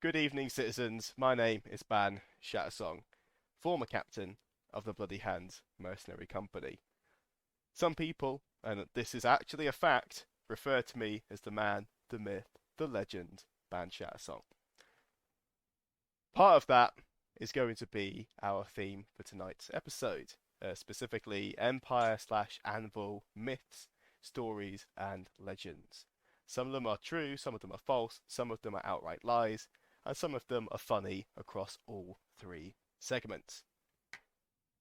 Good evening, citizens. My name is Ban Shattersong, former captain of the Bloody Hands Mercenary Company. Some people, and this is actually a fact, refer to me as the man, the myth, the legend, Ban Shattersong. Part of that is going to be our theme for tonight's episode, specifically Empire/Anvil myths, stories, and legends. Some of them are true, some of them are false, some of them are outright lies, and some of them are funny across all three segments.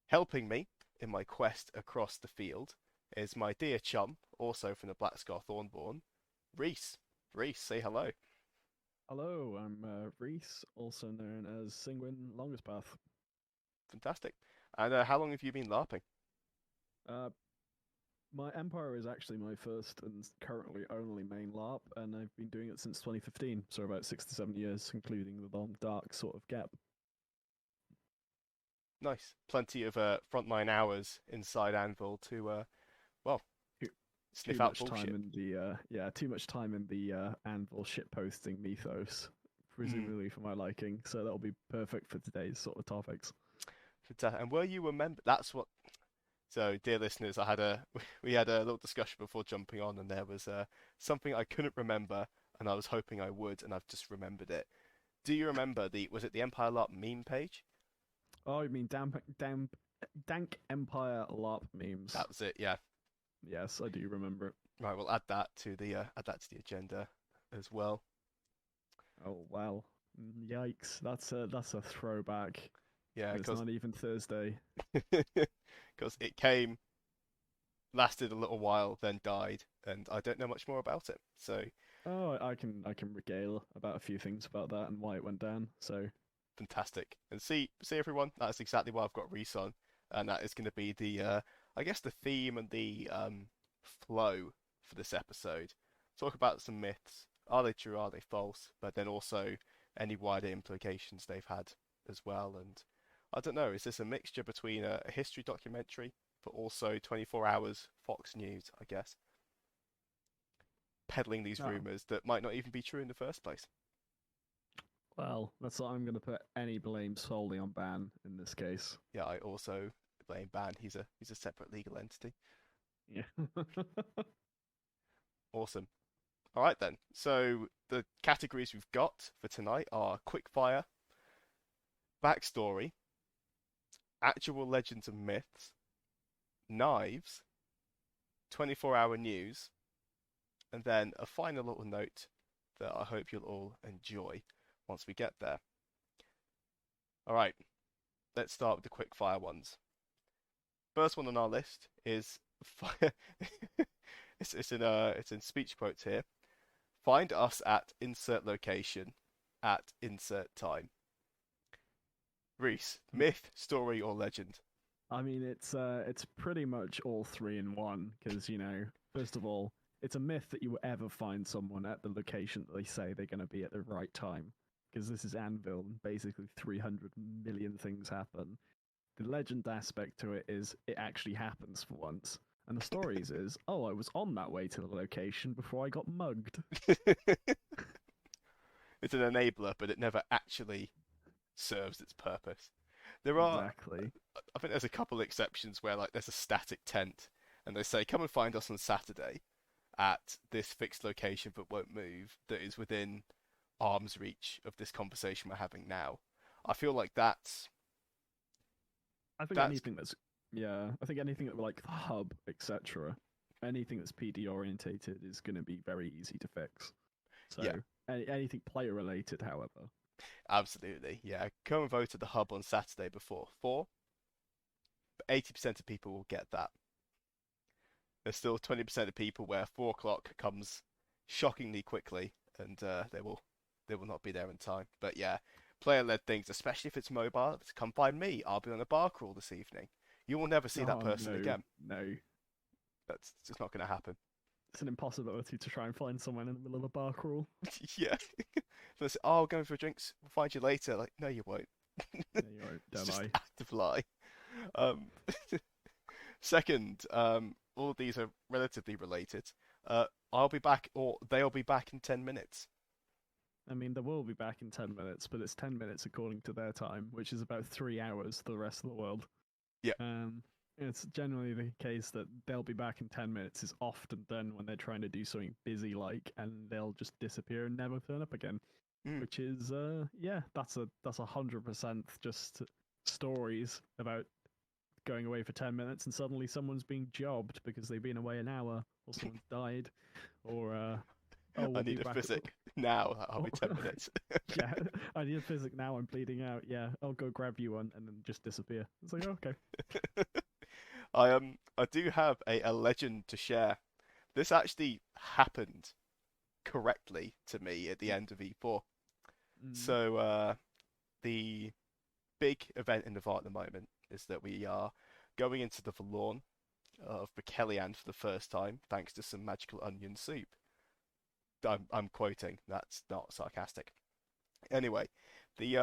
Helping me in my quest across the field is my dear chum, also from the Blackscar Thornborn, Rhys. Rhys, say hello. Hello, I'm Rhys, also known as Singwin Longest Path. Fantastic. And how long have you been LARPing? Uh, my Empire is actually my first and currently only main LARP, and I've been doing it since 2015, so about 6 to 7 years, including the long dark sort of gap. Nice. Plenty of frontline hours inside Anvil to, well, Too, sniff too out much time bullshit. in the too much time in the Anvil shitposting mythos, Mm. presumably for my liking. So that'll be perfect for today's sort of topics. And were you a member? That's what. So, dear listeners, I had a we had a little discussion before jumping on, and there was something I couldn't remember, and I was hoping I would, and I've just remembered it. Do you remember the was it the Empire Larp meme page? Oh, you mean dank Empire LARP memes? That was it. Yeah. Yes, I do remember it. Right. We'll add that to the agenda as well. Oh wow. Yikes. That's a throwback. Yeah, And it's not even Thursday. because it came, lasted a little while, then died, and I don't know much more about it. So Oh, I can regale about a few things about that and why it went down. So fantastic. And see everyone, that's exactly why I've got Rhys on, and that is going to be the I guess the theme and the flow for this episode. Talk about some myths. Are they true? Are they false? But then also any wider implications they've had as well. And I don't know, is this a mixture between a history documentary, but also 24 hours Fox News, I guess, peddling these oh rumors that might not even be true in the first place? well, that's what I'm gonna put any blame solely on Ban in this case. Yeah, I also blame Ban. He's a separate legal entity. Yeah. Awesome. All right then. So the categories we've got for tonight are quickfire, backstory, actual legends and myths, knives, 24-hour news, and then a final little note that I hope you'll all enjoy once we get there. All right, let's start with the quickfire ones. First one on our list is it's in speech quotes here. Find us at insert location at insert time. Rhys, myth, story, or legend? I mean, it's pretty much all three in one because first of all, it's a myth that you will ever find someone at the location that they say they're going to be at the right time because this is Anvil and basically 300 million things happen. The legend aspect to it is it actually happens for once. And the stories is, oh, I was on that way to the location before I got mugged. It's an enabler, but it never actually serves its purpose. There are, Exactly. I think there's a couple of exceptions where like there's a static tent and they say, come and find us on Saturday at this fixed location but won't move that is within arm's reach of this conversation we're having now. I feel like I think that's anything that's yeah, I think anything that like the hub, etc. Anything that's PD orientated is going to be very easy to fix. So yeah, anything player related, however. absolutely. Yeah, come and vote at the hub on Saturday before 4, but 80% of people will get that. There's still 20% of people where 4 o'clock comes shockingly quickly, and they will not be there in time. But yeah, player-led things, especially if it's mobile. Come find me. I'll be on a bar crawl this evening. You will never see that Oh person no, again. no. That's just not going to happen. It's an impossibility to try and find someone in the middle of a bar crawl. Yeah. So say, oh, going for drinks. We'll find you later. Like, no, you won't. Yeah, you're right, It's don't just I? active lie. Um, Second, all of these are relatively related. I'll be back, or they'll be back in 10 minutes. I mean, they will be back in 10 minutes, but it's 10 minutes according to their time, which is about 3 hours for the rest of the world. Yeah. It's generally the case that they'll be back in 10 minutes is often done when they're trying to do something busy like, and they'll just disappear and never turn up again. Which is, that's 100% just stories about going away for 10 minutes and suddenly someone's being jobbed because they've been away an hour, or someone's died, or I need a physic now. I'll be 10 minutes. Yeah, I need a physic now. I'm bleeding out. Yeah, I'll go grab you one, and then just disappear. It's like, oh, okay. I do have a legend to share. This actually happened correctly to me at the end of E4. So the big event in Navarre at the moment is that we are going into the Forlorn of Bekelian for the first time, thanks to some magical onion soup. I'm quoting. That's not sarcastic. Anyway, the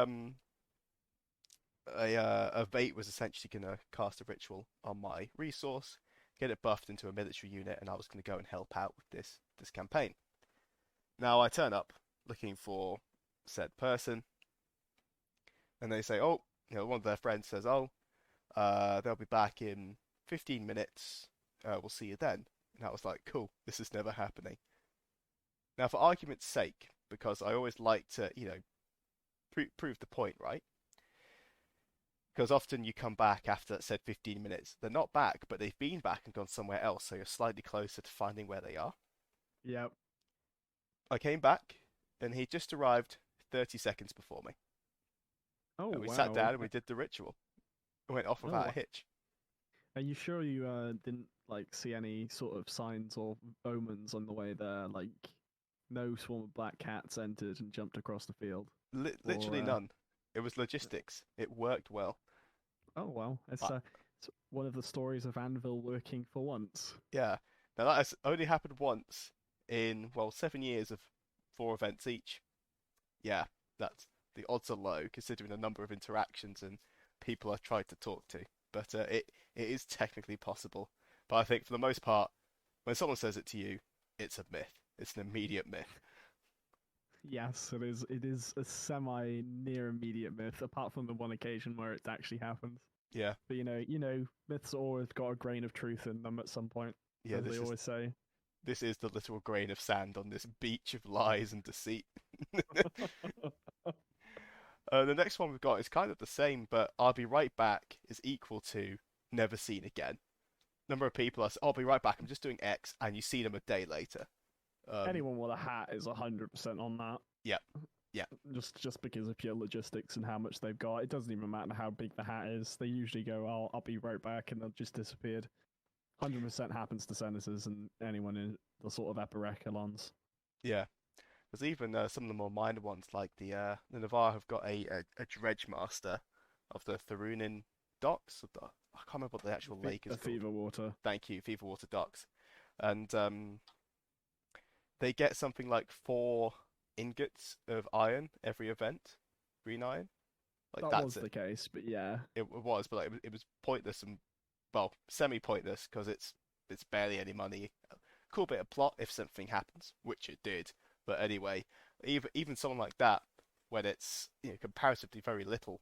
a Vate was essentially gonna cast a ritual on my resource, get it buffed into a military unit, and I was gonna go and help out with this campaign. Now I turn up looking for said person, and they say, oh, one of their friends says, oh, they'll be back in 15 minutes. We'll see you then. And I was like, cool, this is never happening. Now, for argument's sake, because I always like to, prove the point, right? Because often you come back after that said 15 minutes. They're not back, but they've been back and gone somewhere else, so you're slightly closer to finding where they are. Yep. I came back, and he just arrived 30 seconds before me. Oh, and we wow. sat down and we did the ritual. It went off without a hitch. Are you sure you didn't see any sort of signs or omens on the way there? Like, no swarm of black cats entered and jumped across the field? Literally none. It was logistics. It worked well. Oh, well. It's one of the stories of Anvil working for once. Yeah. Now, that has only happened once in, 7 years of 4 events each. Yeah, the odds are low considering the number of interactions and people I've tried to talk to. But it is technically possible. But I think for the most part, when someone says it to you, it's a myth. It's an immediate myth. Yes, it is. It is a semi-near immediate myth, apart from the one occasion where it actually happens. Yeah. But myths always got a grain of truth in them at some point. Yeah, as they always say. This is the literal grain of sand on this beach of lies and deceit. The next one we've got is kind of the same, but I'll be right back is equal to never seen again. Number of people are, I'll be right back, I'm just doing X, and you see them a day later. Anyone with a hat is 100% on that. Yeah. Yeah. Just because of pure logistics and how much they've got. It doesn't even matter how big the hat is. They usually go, oh, I'll be right back, and they'll just disappeared. 100% happens to senators and anyone in the sort of upper echelons. Yeah. There's even some of the more minor ones, like the Navarre have got a dredge master of the Tharunin docks. I can't remember what the actual lake is called. Fever Water. Thank you, Fever Water docks. And they get something like 4 ingots of iron every event, green iron. Like that was the case, but yeah, it was, but it was pointless and semi-pointless because it's barely any money. Cool bit of plot if something happens, which it did. But anyway, even someone like that, when it's comparatively very little,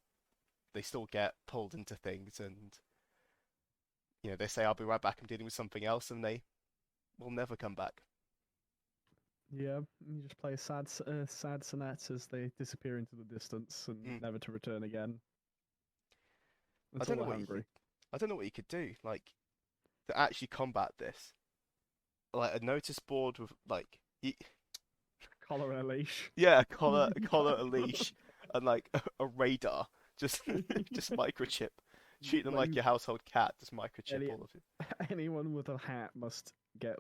they still get pulled into things, and they say, "I'll be right back. I'm dealing with something else," and they will never come back. Yeah, you just play sad sonatas as they disappear into the distance and never to return again. I don't know what you could do, like, to actually combat this. Like a notice board with collar and a leash. Yeah, a collar, a leash, and like a radar. Just microchip. Treat them like your household cat. Just microchip all of it. Anyone with a hat must get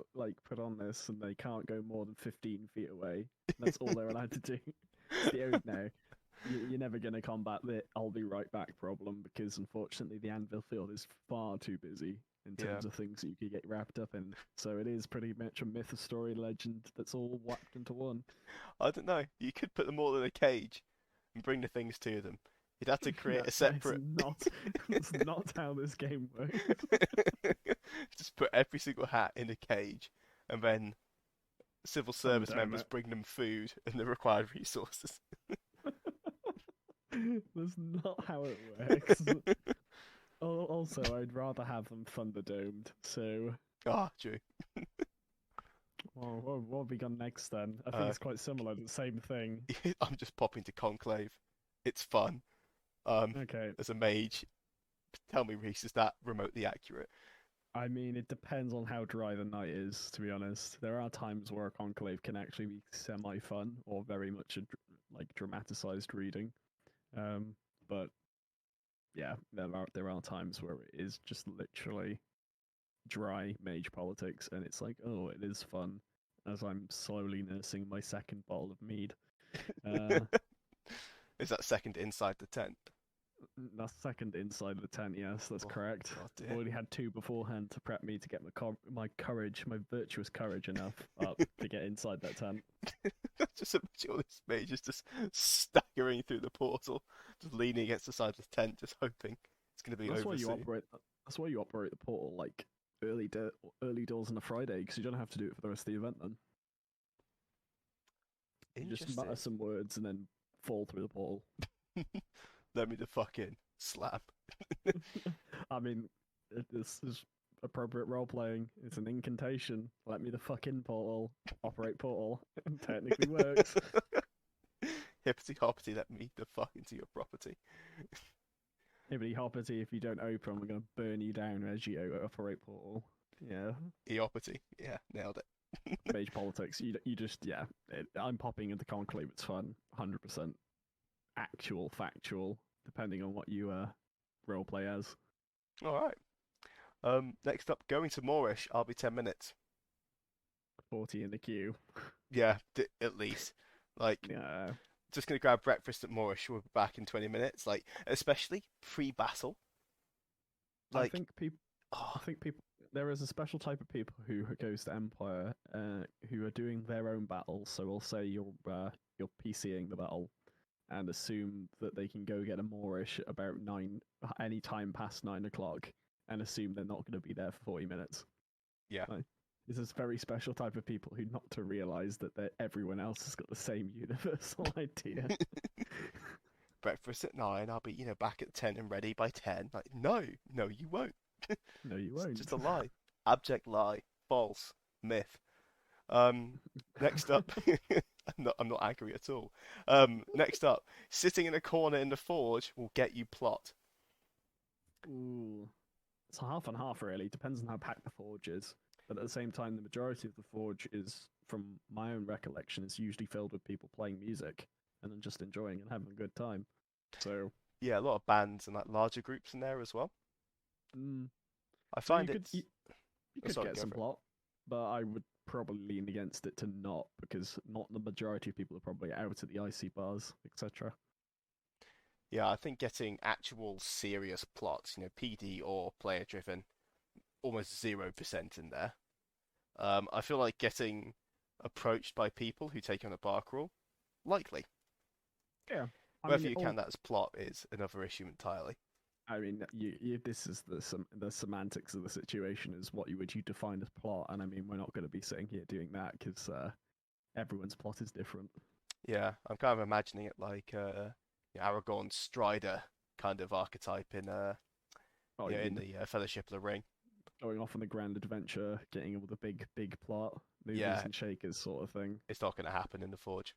put on this, and they can't go more than 15 feet away. That's all they're allowed to do. No, you're never going to combat the "I'll be right back" problem because unfortunately the Anvil field is far too busy in terms of things that you could get wrapped up in. So it is pretty much a myth, a story, legend that's all whacked into one. I don't know. You could put them all in a cage and bring the things to them. You'd have to create a separate. That's not how this game works. Just put every single hat in a cage, and then civil service Thunderdome members bring them food and the required resources. That's not how it works. Also, I'd rather have them Thunderdomed. So, Ah, true. well, what have we got next then? I think Uh, it's quite similar, the same thing. I'm just popping to Conclave. It's fun. Okay. As a mage, tell me, Rhys, is that remotely accurate? I mean, it depends on how dry the night is, to be honest. There are times where a conclave can actually be semi-fun or very much a like dramatized reading. But yeah, there are times where it is just literally dry mage politics, and it's like, oh, it is fun as I'm slowly nursing my second bottle of mead. Uh, Is that second inside the tent? That's second inside the tent. Yes, that's Oh, correct. God I've dear. already had two beforehand to prep me to get my courage, my virtuous courage enough up to get inside that tent. Just imagine all these mages just staggering through the portal, just leaning against the side of the tent, just hoping it's going to be That's why you overseen. operate. That's why you operate the portal like early doors on a Friday, because you don't have to do it for the rest of the event. Then you just Interesting. mutter some words and then fall through the portal. Let me the fuck in. Slam. I mean, this is appropriate role playing. It's an incantation. Let me the fuck in portal. Operate portal. Technically works. Hippity hoppity, let me the fuck into your property. Hibbity hoppity, if you don't open, we're going to burn you down as you operate portal. Yeah. Eopity. Yeah, nailed it. Mage politics. You just, yeah. I'm popping into Conclave. It's fun. 100%. Actual, factual, depending on what you roleplay as. Alright. Next up, going to Moorish, I'll be 10 minutes. 40 in the queue. Yeah, at least. Like, Yeah. just gonna grab breakfast at Moorish. We'll be back in 20 minutes. Like, especially pre-battle. I Like, think people. oh, I think people. There is a special type of people who goes to Empire, who are doing their own battles. So we'll say you're PCing the battle, and assume that they can go get a Moorish about any time past 9 o'clock, and assume they're not going to be there for 40 minutes. yeah. Like, this is a very special type of people who not to realize that everyone else has got the same universal idea. Breakfast at 9. I'll be, back at 10 and ready by 10. Like, no, you won't. No, you It's won't. just a lie. Abject lie. False. Myth. Next up, I'm not angry at all. Next up, sitting in a corner in the forge will get you plot. Ooh. It's half and half, really. Depends on how packed the forge is. But at the same time, the majority of the forge is, from my own recollection, is usually filled with people playing music and then just enjoying and having a good time. So, Yeah, a lot of bands and like larger groups in there as well. mm, I so find you it's. could Sorry, get go some for it. plot, but I would probably lean against it to not, because not the majority of people are probably out at the icy bars, etc. Yeah, I think getting actual serious plots, PD or player driven, almost 0% in there. I feel like getting approached by people who take on a bar crawl, likely. Yeah, I Whether mean, you count that as plot is another issue entirely. I mean, this is the semantics of the situation is what you define as plot, and I mean, we're not going to be sitting here doing that because everyone's plot is different. Yeah, I'm kind of imagining it like Aragorn's Strider kind of archetype in Oh, you in mean the Fellowship of the Ring. going off on the grand adventure, getting all the big plot, movers Yeah, and shakers sort of thing? it's not going to happen in the Forge.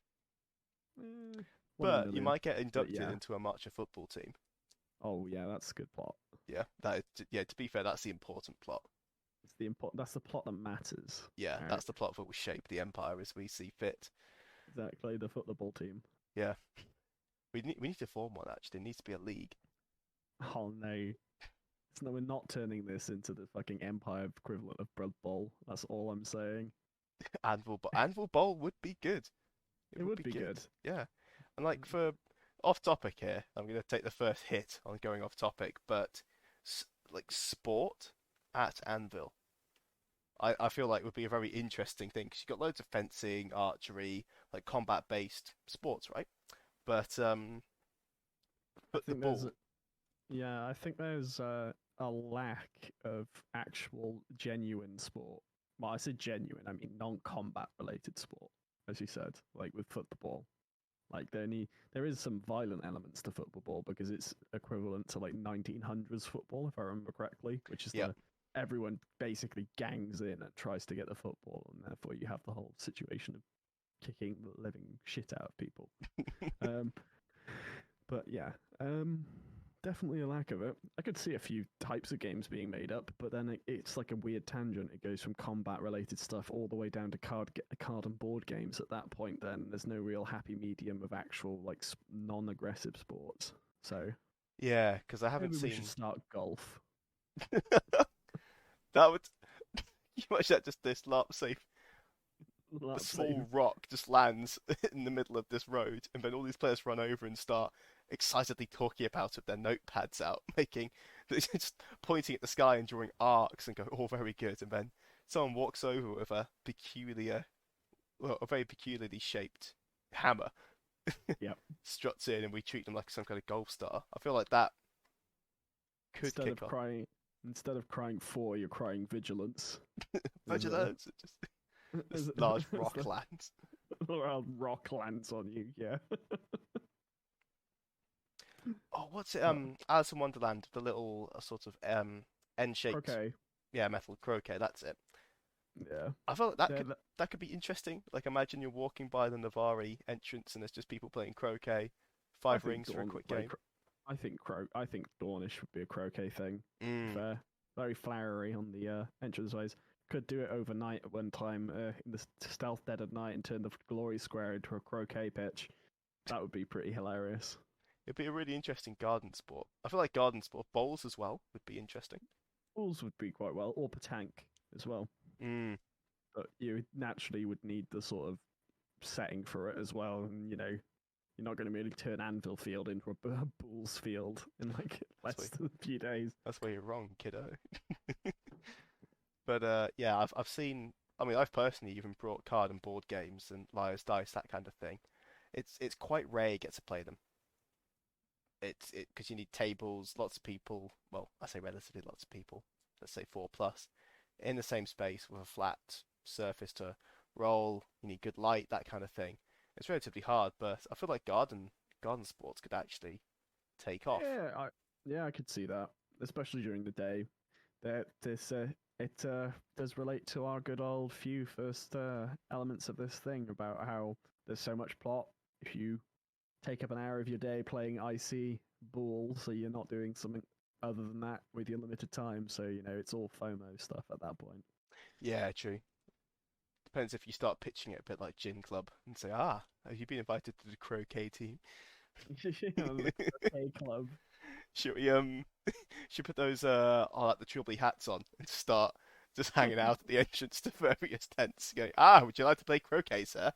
Eh, 1 in a But you million. might get But inducted yeah, into a Marcher football team. oh yeah, that's a good plot. Yeah, to be fair, that's the important plot. It's the important. That's the plot that matters. Yeah, Right? that's the plot that will shape the Empire as we see fit. Exactly, the football team. Yeah, we need to form one actually. It needs to be a league. Oh no. No, we're not turning this into the fucking Empire equivalent of Blood Bowl. That's all I'm saying. Anvil Bowl would be good. It would be good. Yeah, and like for off topic here, I'm gonna take the first hit on going off topic, but like sport at Anvil, I feel like would be a very interesting thing because you've got loads of fencing, archery, like combat based sports, right? But I the think there's ball, I think there's a lack of actual genuine sport well, I said genuine, I mean non-combat related sport, as you said, like with football. Like there is some violent elements to football because it's equivalent to like 1900s football, if I remember correctly, which is Yep. the everyone basically gangs in and tries to get the football, and therefore you have the whole situation of kicking the living shit out of people. Um, but yeah, definitely a lack of it. I could see a few types of games being made up, but then it's like a weird tangent. It goes from combat-related stuff all the way down to card and board games. At that point, then there's no real happy medium of actual like non-aggressive sports. So Yeah, because I haven't maybe we should seen. start golf. That would. You watch that just this Larp safe. A Let's see. small rock just lands in the middle of this road, and then all these players run over and start excitedly talking about it, their notepads out, making just pointing at the sky and drawing arcs and go, "Oh, very good." And then someone walks over with a a very peculiarly shaped hammer, Yep. struts in, and we treat them like some kind of golf star. I feel like that could Instead kick of off. crying, instead of crying for, you're crying vigilance. Vigilance, just this As, large as rock lands. the rock lands on you. Yeah. Oh, what's it? Oh, Alice in Wonderland, the little sort of N-shaped, okay. yeah, metal croquet. That's it. Yeah. I feel like that Yeah. could that could be interesting. Like, imagine you're walking by the Navari entrance and there's just people playing croquet, I five think rings for a Dawn. quick Like, game. I think Dawnish would be a croquet thing. Mm, Fair. Very flowery on the entranceways. Could do it overnight at one time in the stealth dead of night and turn the glory square into a croquet pitch. That would be pretty hilarious. it'd be a really interesting garden sport. I feel like garden sport bowls as well would be interesting. Balls would be quite well, or petanque as well. Mm, But you naturally would need the sort of setting for it as well. And you're not going to really turn Anvil Field into a Bulls Field in like that's less where than a few days. that's where you're wrong, kiddo. But yeah, I've seen. I mean, I've personally even brought card and board games and liar's dice, that kind of thing. It's quite rare you get to play them. It's because you need tables, lots of people. Well, I say relatively lots of people. Let's say four plus, in the same space with a flat surface to roll. You need good light, that kind of thing. It's relatively hard, but I feel like garden sports could actually take off. Yeah, I could see that, especially during the day. That this it does relate to our good old few first elements of this thing about how there's so much plot. If you take up an hour of your day playing icy ball, so you're not doing something other than that with your limited time. So it's all FOMO stuff at that point. Yeah, true. Depends if you start pitching it a bit like Gin Club and say, "Ah, have you been invited to the croquet team? The croquet club. Should we should put those like the trilby hats on and start just hanging out at the entrance to various tents, going, ah, would you like to play croquet, sir?"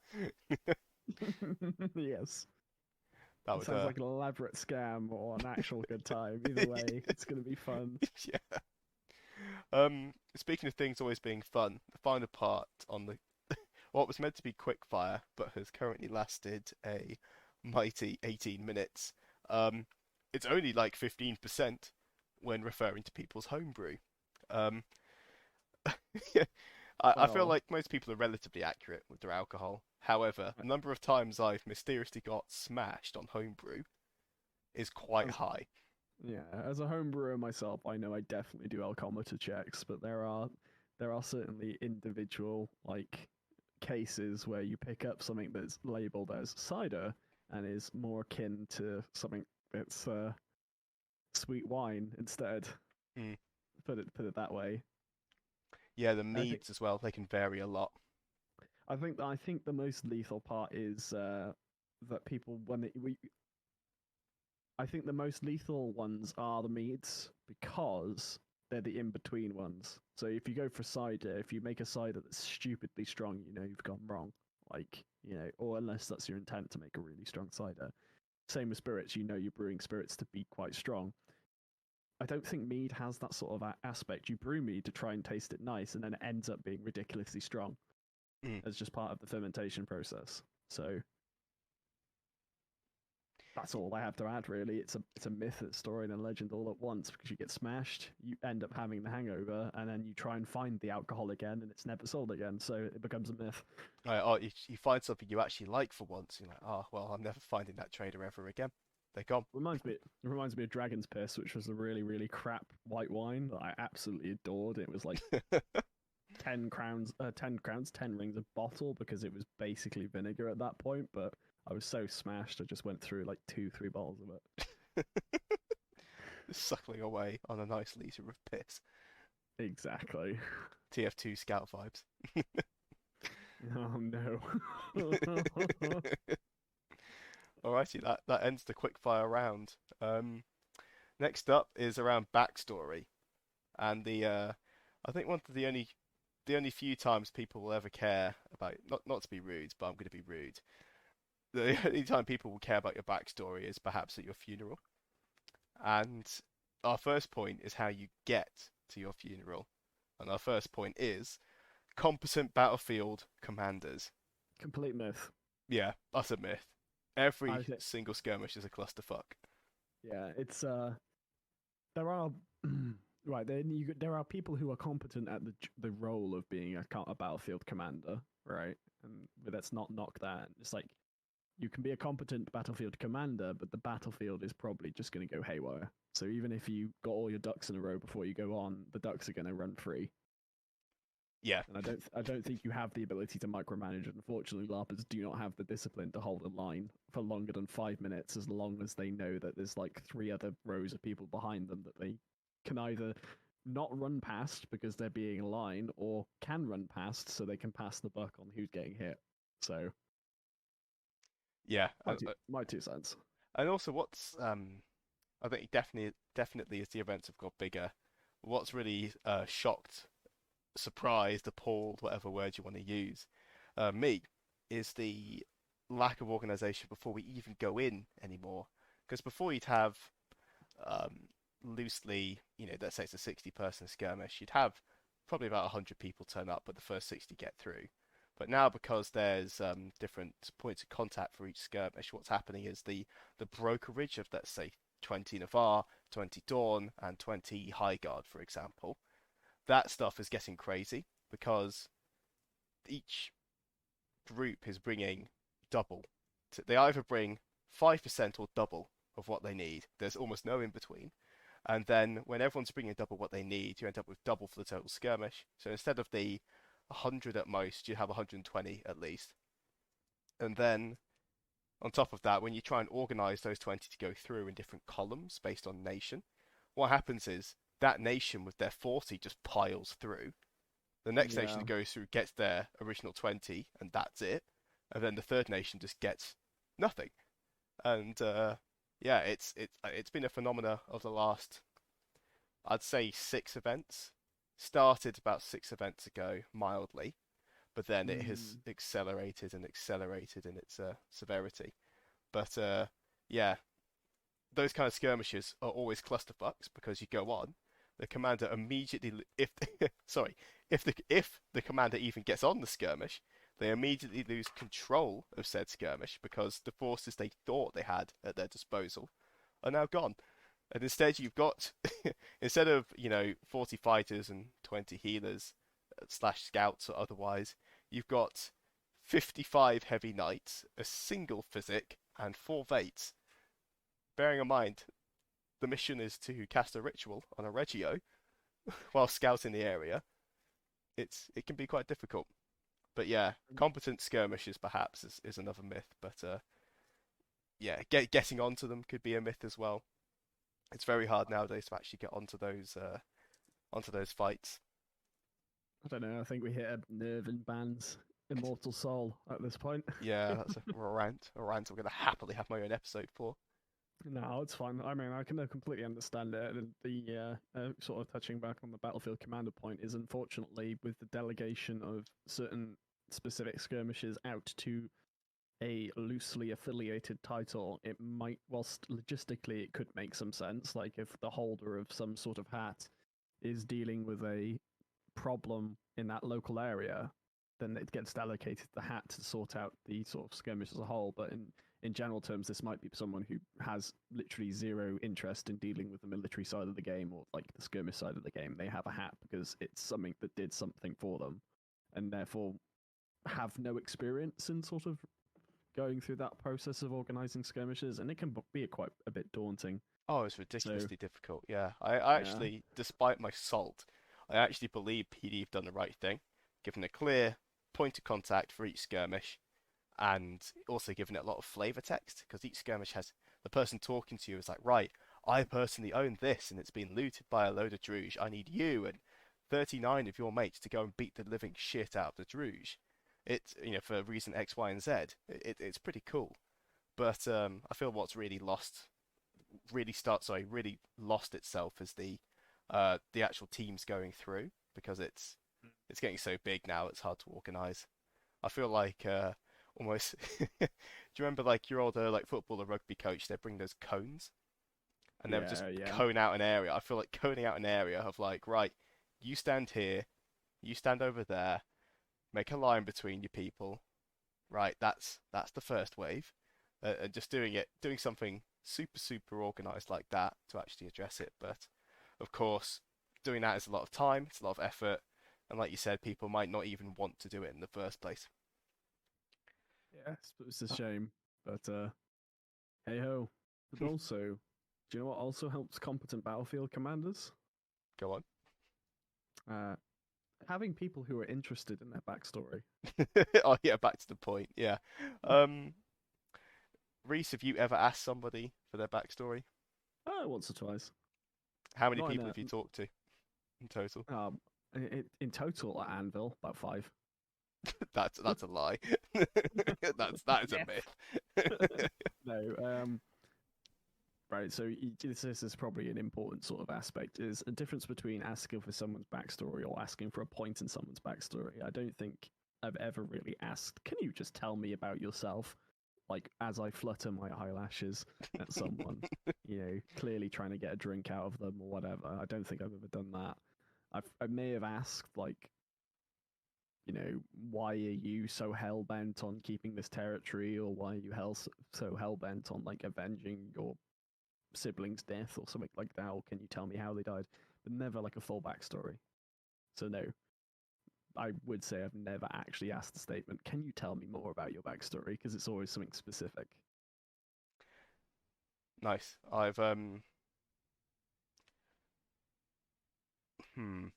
Yes. That It would sounds like an elaborate scam or an actual good time. Either way, it's going to be fun. yeah. Speaking of things always being fun, the final part on the what was meant to be quick fire, but has currently lasted a mighty 18 minutes. Um, it's only like 15% when referring to people's homebrew. Um, I feel Well, like most people are relatively accurate with their alcohol. However, the number of times I've mysteriously got smashed on homebrew is quite as high. yeah, as a home brewer myself, I know I definitely do alcometer checks, but there are certainly individual like cases where you pick up something that's labeled as cider and is more akin to something that's sweet wine instead. Mm. Put it that way. Yeah, the I think meads as well, they can vary a lot. I think the most lethal part is that people when they, we I think the most lethal ones are the meads because they're the in between ones. So if you go for cider, if you make a cider that's stupidly strong, you've gone wrong. Like, or unless that's your intent to make a really strong cider. Same with spirits, you're brewing spirits to be quite strong. I don't think mead has that sort of aspect. You brew mead to try and taste it nice, and then it ends up being ridiculously strong Mm. as just part of the fermentation process. So That's all I have to add, really. It's a myth, a story, and a legend all at once because you get smashed, you end up having the hangover, and then you try and find the alcohol again, and it's never sold again, so it becomes a myth. Oh, you find something you actually like for once. You're like, oh well, I'm never finding that trader ever again. They're gone. It reminds me of Dragon's Piss, which was a really, really crap white wine that I absolutely adored. It was like 10 crowns, 10 rings a bottle because it was basically vinegar at that point. But I was so smashed, I just went through like 2, 3 bottles of it. Suckling away on a nice liter of piss. Exactly. TF2 Scout vibes. Oh no. Alrighty, that ends the quickfire round. Next up is around backstory, and I think one of the only few times people will ever care about, not to be rude, but I'm going to be rude. The only time people will care about your backstory is perhaps at your funeral. And our first point is how you get to your funeral. And our first point is competent battlefield commanders. Complete myth. Yeah, that's a myth. Every I think, single skirmish is a clusterfuck. yeah, it's there are right there are people who are competent at the role of being a battlefield commander, right? And but let's not knock that. It's like you can be a competent battlefield commander, but the battlefield is probably just going to go haywire. So even if you got all your ducks in a row before you go on, the ducks are going to run free. Yeah, And I don't think you have the ability to micromanage. Unfortunately, Larpers do not have the discipline to hold a line for longer than 5 minutes, as long as they know that there's like 3 other rows of people behind them that they can either not run past because they're being a line, or can run past so they can pass the buck on who's getting hit. So yeah, my 2 cents. and also what's I think definitely as the events have got bigger, what's really shocked, surprised, appalled, whatever word you want to use, me, is the lack of organization before we even go in anymore. Because before you'd have loosely, let's say it's a 60-person skirmish, you'd have probably about 100 people turn up, but the first 60 get through. But now, because there's different points of contact for each skirmish, what's happening is the brokerage of, let's say, 20 Navarre, 20 Dawn, and 20 Highguard, for example, that stuff is getting crazy because each group is bringing double. They either bring 5% or double of what they need. There's almost no in between. And then when everyone's bringing double what they need, you end up with double for the total skirmish. So instead of the 100 at most, you have 120 at least. And then on top of that, when you try and organize those 20 to go through in different columns based on nation, what happens is that nation with their 40 just piles through. The next nation that goes through gets their original 20, and that's it. And then the third nation just gets nothing. And yeah, it's been a phenomena of the last, I'd say, 6 events. Started about 6 events ago, mildly, but then it has accelerated and accelerated in its severity. But yeah, those kind of skirmishes are always clusterfucks because you go on, the commander immediately, if the commander even gets on the skirmish, they immediately lose control of said skirmish because the forces they thought they had at their disposal are now gone. And instead you've got, instead of, 40 fighters and 20 healers slash scouts or otherwise, you've got 55 heavy knights, a single physic, and 4 vates. Bearing in mind, the mission is to cast a ritual on a Regio while scouting the area. It can be quite difficult. But yeah, competent skirmishes perhaps is another myth. But yeah, getting onto them could be a myth as well. It's very hard nowadays to actually get onto those fights. I don't know. I think we hit a nerve in Ban's immortal soul at this point. Yeah, that's a rant I'm going to happily have my own episode for. No, it's fine. I mean, I can completely understand it. The sort of touching back on the battlefield commander point is, unfortunately, with the delegation of certain specific skirmishes out to a loosely affiliated title, it might, whilst logistically it could make some sense, like if the holder of some sort of hat is dealing with a problem in that local area, then it gets allocated the hat to sort out the sort of skirmish as a whole. But in general terms, this might be someone who has literally zero interest in dealing with the military side of the game or like the skirmish side of the game. They have a hat because it's something that did something for them, and therefore have no experience in sort of going through that process of organizing skirmishes, and it can be quite a bit daunting. Oh, it's So ridiculously difficult. Yeah, I yeah, actually, despite my salt, I actually believe PD have done the right thing, given a clear point of contact for each skirmish, and also giving it a lot of flavor text, because each skirmish has the person talking to you is like, right, I personally own this, and it's been looted by a load of Druge. I need you and 39 of your mates to go and beat the living shit out of the Druge. It's, for reason X, Y, and Z. It's pretty cool. But I feel what's really lost itself as the actual teams going through, because it's getting so big now it's hard to organize. I feel like almost do you remember like your older like football or rugby coach, they bring those cones and they would just yeah. cone out an area. I feel like coning out an area of like, right, you stand here, you stand over there, make a line between your people. Right, that's the first wave. And just doing something super organized like that to actually address it. But of course, doing that is a lot of time, it's a lot of effort, and like you said, people might not even want to do it in the first place. Yeah, it's a shame, but hey ho. But also, do you know what also helps competent battlefield commanders? Go on. Uh, Having people who are interested in their backstory. Oh yeah, back to the point. Yeah. Um, Rhys, have you ever asked somebody for their backstory? Once or twice. How many Not in people a have you talked to in total? in total at Anvil about 5. That's a lie. That is a Yes. myth. No, right. So this is probably an important sort of aspect. Is a difference between asking for someone's backstory or asking for a point in someone's backstory. I don't think I've ever really asked, "Can you just tell me about yourself?" Like as I flutter my eyelashes at someone, clearly trying to get a drink out of them or whatever. I don't think I've ever done that. I may have asked like, why are you so hell bent on keeping this territory, or why are you so hell bent on like avenging your sibling's death or something like that, or can you tell me how they died? But never like a full backstory. So no, I would say I've never actually asked the statement, can you tell me more about your backstory? Because it's always something specific. Nice. Hmm.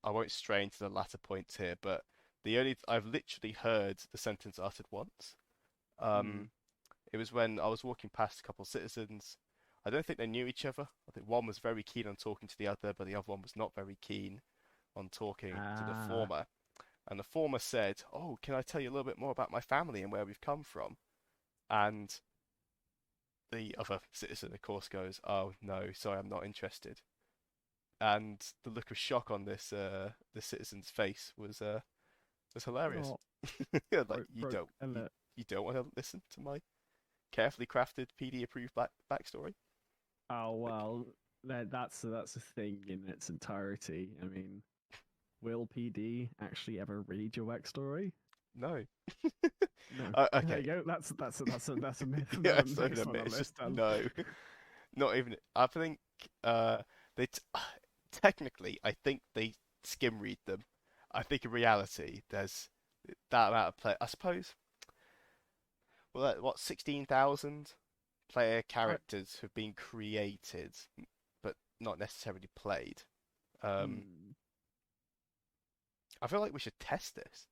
I won't stray into the latter points here, but I've literally heard the sentence uttered once. Mm. Um, it was when I was walking past a couple of citizens. I don't think they knew each other. I think one was very keen on talking to the other, but the other one was not very keen on talking to the Ah, former. And the former said, "Oh, can I tell you a little bit more about my family and where we've come from?" And the other citizen, of course, goes, "Oh no, sorry, I'm not interested." And the look of shock on this citizen's face was hilarious. oh, Like broke a lit. you don't want to listen to my carefully crafted PD approved backstory. Oh Like, well, that's a thing in its entirety. I mean, will PD actually ever read your backstory? no. No. There Okay. you go. That's a myth. Yeah, The it's not even next a one myth. on It's the just list. Done. no. Not even. I think they technically I think they skim read them. I think in reality there's that amount of play. I suppose. Well, what 16,000 player I, characters have been created, but not necessarily played. Um, hmm, I feel like we should test this.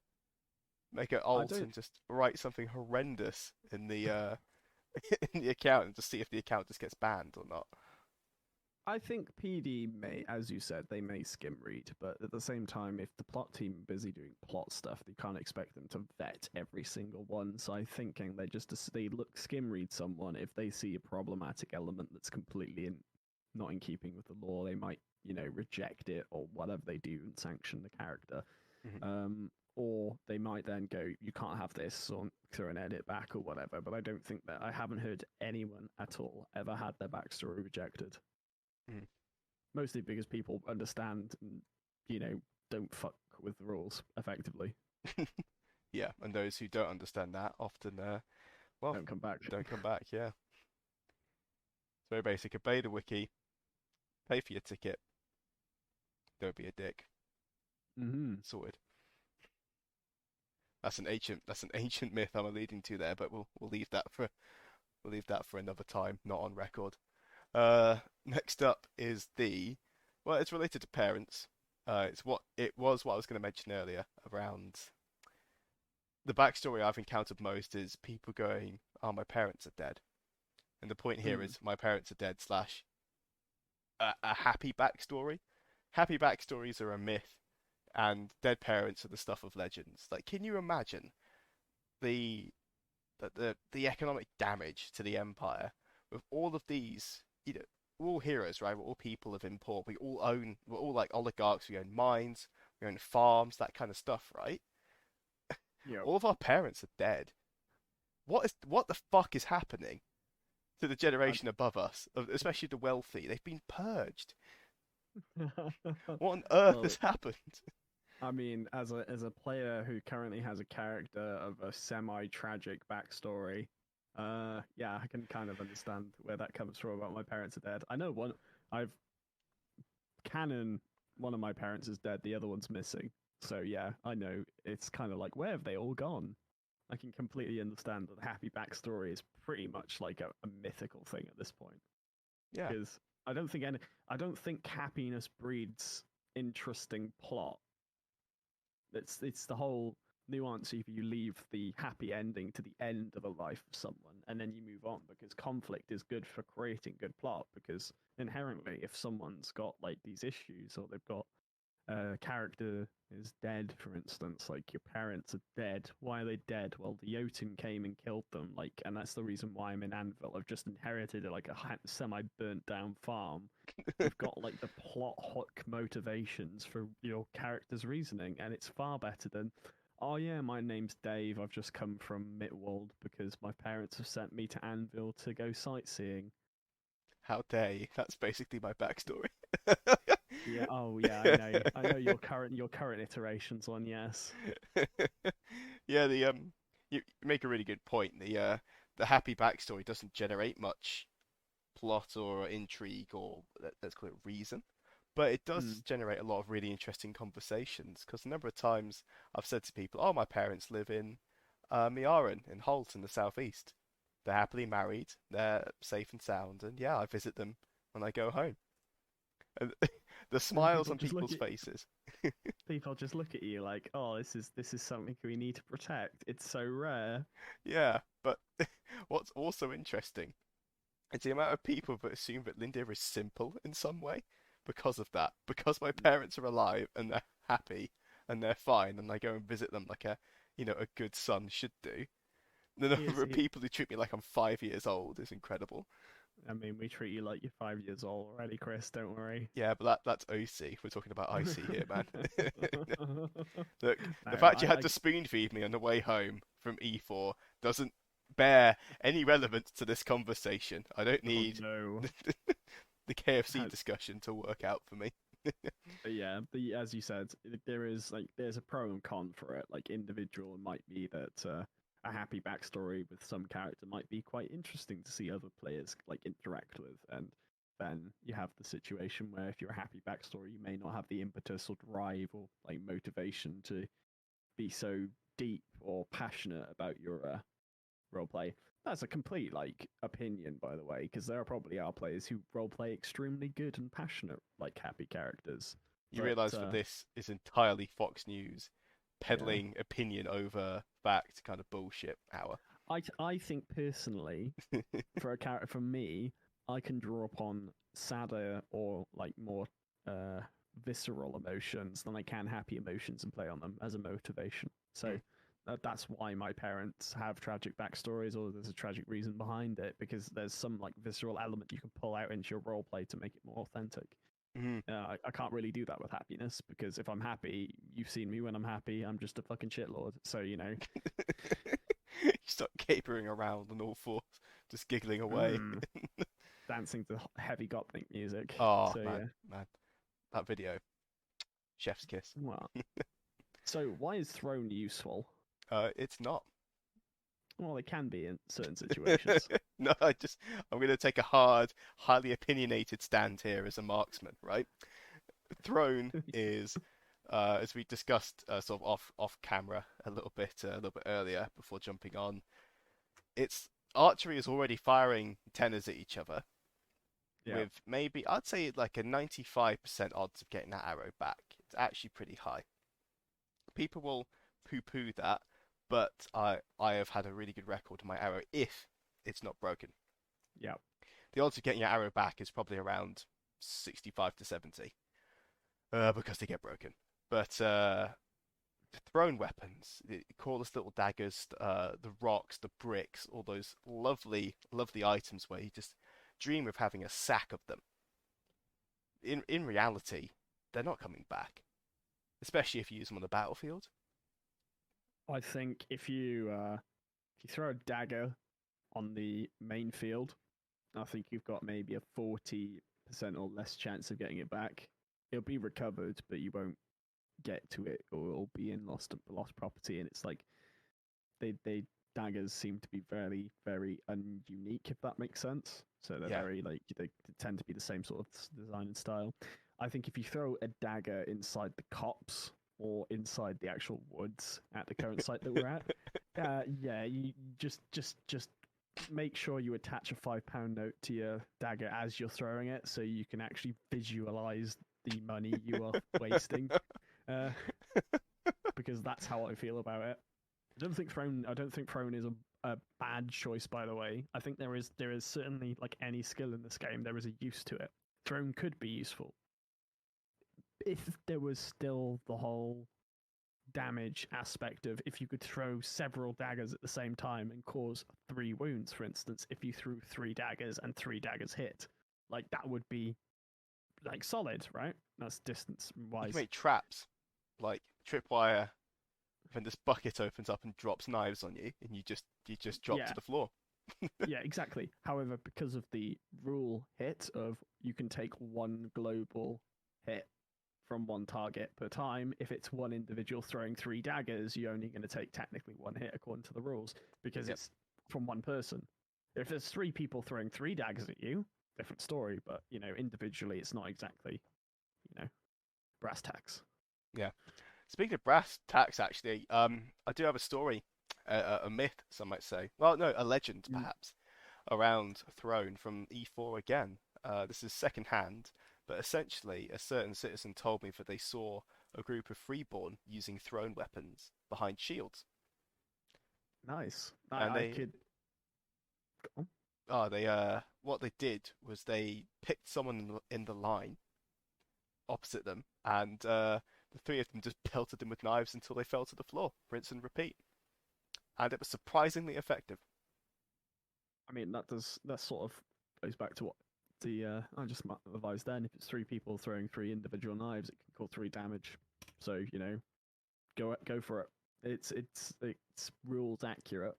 Make it I alt don't. and just write something horrendous in the in the account and just see if the account just gets banned or not. I think PD may, as you said, they may skim read, but at the same time, if the plot team are busy doing plot stuff, they can't expect them to vet every single one. So I think they look skim read someone if they see a problematic element that's completely not in keeping with the law. They might, reject it or whatever they do and sanction the character. Mhm. Or they might then go, you can't have this, or throw an edit back or whatever. But I don't think that I haven't heard anyone at all ever had their backstory rejected. Mhm. Mostly because people understand and, don't fuck with the rules effectively. Yeah, and those who don't understand that often, well, Don't come back. don't come back. Yeah, it's very basic. Obey the wiki, pay for your ticket, don't be a dick. Hmm. Sorted. That's an ancient myth I'm alluding to there, but we'll leave that for another time, not on record. Next up is well, it's related to parents. It was what I was going to mention earlier around the backstory I've encountered most is people going, "Oh, my parents are dead," and the point here Mm. is my parents are dead slash a happy backstory. Happy backstories are a myth, and dead parents are the stuff of legends. Like, can you imagine the the economic damage to the empire with all of these? We're all heroes, right? We're all people of import. We're all like oligarchs. We own mines, we own farms, that kind of stuff, right? Yep. All of our parents are dead. What the fuck is happening to the I, generation above us, especially the wealthy? They've been purged. What on earth well, has happened? I mean, as a player who currently has a character of a semi-tragic backstory, yeah, I can kind of understand where that comes from about my parents are dead. I know I've canon, one of my parents is dead, the other one's missing. So yeah, I know it's kind of like where have they all gone? I can completely understand that the happy backstory is pretty much like a mythical thing at this point Yeah, because I don't think happiness breeds interesting plot. It's the whole nuance if you leave the happy ending to the end of the life of someone and then you move on because conflict is good for creating good plot because inherently if someone's got like these issues or they've got a character is dead, for instance, like your parents are dead. Why are they dead? Well, the Jotun came and killed them, like, and that's the reason why I'm in Anvil. I've just inherited like a semi-burnt down farm. You've got like the plot hook motivations for your character's reasoning, and it's far better than, oh yeah, my name's Dave. I've just come from Mitwold because my parents have sent me to Anvil to go sightseeing. how dare you? That's basically my backstory. Yeah. Oh yeah. I know. I know your current iterations on yes. Yeah, you make a really good point. The happy backstory doesn't generate much plot or intrigue or let's call it reason, but it does Mm. generate a lot of really interesting conversations. Because a number of times I've said to people, "Oh, my parents live in Mearan in Holt in the southeast. They're happily married, they're safe and sound, and yeah, I visit them when I go home." And the And smiles on people's faces. people just look at you like, oh, this is something we need to protect. It's so rare. Yeah, but what's also interesting is the amount of people that assume that Lindir is simple in some way because of that. Because my parents are alive and they're happy and they're fine, and I go and visit them like a good son should do. The number Here's, of people who treat me like I'm 5 years old is incredible. I mean, we treat you like you're 5 years old already, Chris. Don't worry. Yeah, but that's OC. We're talking about IC here, man. Look, No, the fact you had I to spoon feed me on the way home from E4 doesn't bear any relevance to this conversation. I don't oh need no. the KFC How, discussion to work out for me. but yeah, as you said, there's a pro and con for it. Like individual might be that a happy backstory with some character might be quite interesting to see other players like interact with, and then you have the situation where if you're a happy backstory, you may not have the impetus or drive or like motivation to be so deep or passionate about your roleplay. That's a complete like opinion, by the way, because there are probably are players who roleplay extremely good and passionate, like happy characters. You But realise that this is entirely Fox News yeah, peddling opinion over fact kind of bullshit hour. I think personally, for a character for me, I can draw upon sadder or like more uh, visceral emotions than I can happy emotions and play on them as a motivation. So Mm. that's why my parents have tragic backstories, or there's a tragic reason behind it, because there's some like visceral element you can pull out into your role play to make it more authentic. Mm. I can't really do that with happiness because if I'm happy, you've seen me when I'm happy. I'm just a fucking shitlord. So You start capering around on all fours, just giggling away. mm, dancing to heavy gothic music. Oh So man, yeah. man, that video, chef's kiss. Well, so why is throne useful? It's not. Well, they can be in certain situations. No, I'm going to take a hard, highly opinionated stand here as a marksman, right? Throne is, as we discussed, sort of off camera a little bit earlier before jumping on. It's archery is already firing tenors at each other Yeah, with maybe I'd say like a 95% odds of getting that arrow back. It's actually pretty high. People will poo-poo that, but I have had a really good record with my arrow if it's not broken. yeah. The odds of getting your arrow back is probably around 65 to 70, because they get broken. But thrown weapons, the cordless little daggers, the rocks, the bricks, all those lovely, lovely items where you just dream of having a sack of them. In reality, they're not coming back, especially if you use them on the battlefield. I think if you throw a dagger on the main field, I think you've got maybe a 40% or less chance of getting it back. It'll be recovered, but you won't get to it, or it'll be in lost property. And it's like they daggers seem to be very very ununique, if that makes sense. So they're Yeah, very like they tend to be the same sort of design and style. I think if you throw a dagger inside the copse or inside the actual woods at the current site that we're at, yeah, you just make sure you attach a £5 note to your dagger as you're throwing it, so you can actually visualize the money you are wasting. Uh, because that's how I feel about it. I don't think thrown is a bad choice. By the way, I think there is certainly, like any skill in this game, there is a use to it. Thrown could be useful if there was still the whole damage aspect of if you could throw several daggers at the same time and cause 3 wounds, for instance. If you threw 3 daggers and 3 daggers hit, like that would be like solid, right? That's distance you can wise. make traps like tripwire when this bucket opens up and drops knives on you, and you just drop to Yeah, the floor. yeah, exactly. However, because of the rule hit of you can take one global hit from one target per time, if it's one individual throwing 3 daggers, you're only going to take technically one hit according to the rules because Yep. it's from one person. If there's 3 people throwing 3 daggers at you, different story. But individually, it's not exactly you know brass tacks. Yeah. Speaking of brass tacks, actually, I do have a story, a myth, some might say. Well, no, a legend, Mm. perhaps, around Throne from E4 again. This is second hand, but essentially, a certain citizen told me that they saw a group of freeborn using thrown weapons behind shields, Nice. and I could. Oh, what they did was they picked someone in the line opposite them, and the three of them just pelted them with knives until they fell to the floor. Rinse and repeat, and it was surprisingly effective. I mean, that sort of goes back to what I just advised then. If it's 3 people throwing 3 individual knives, it can cause 3 damage. So go for it. It's rules accurate.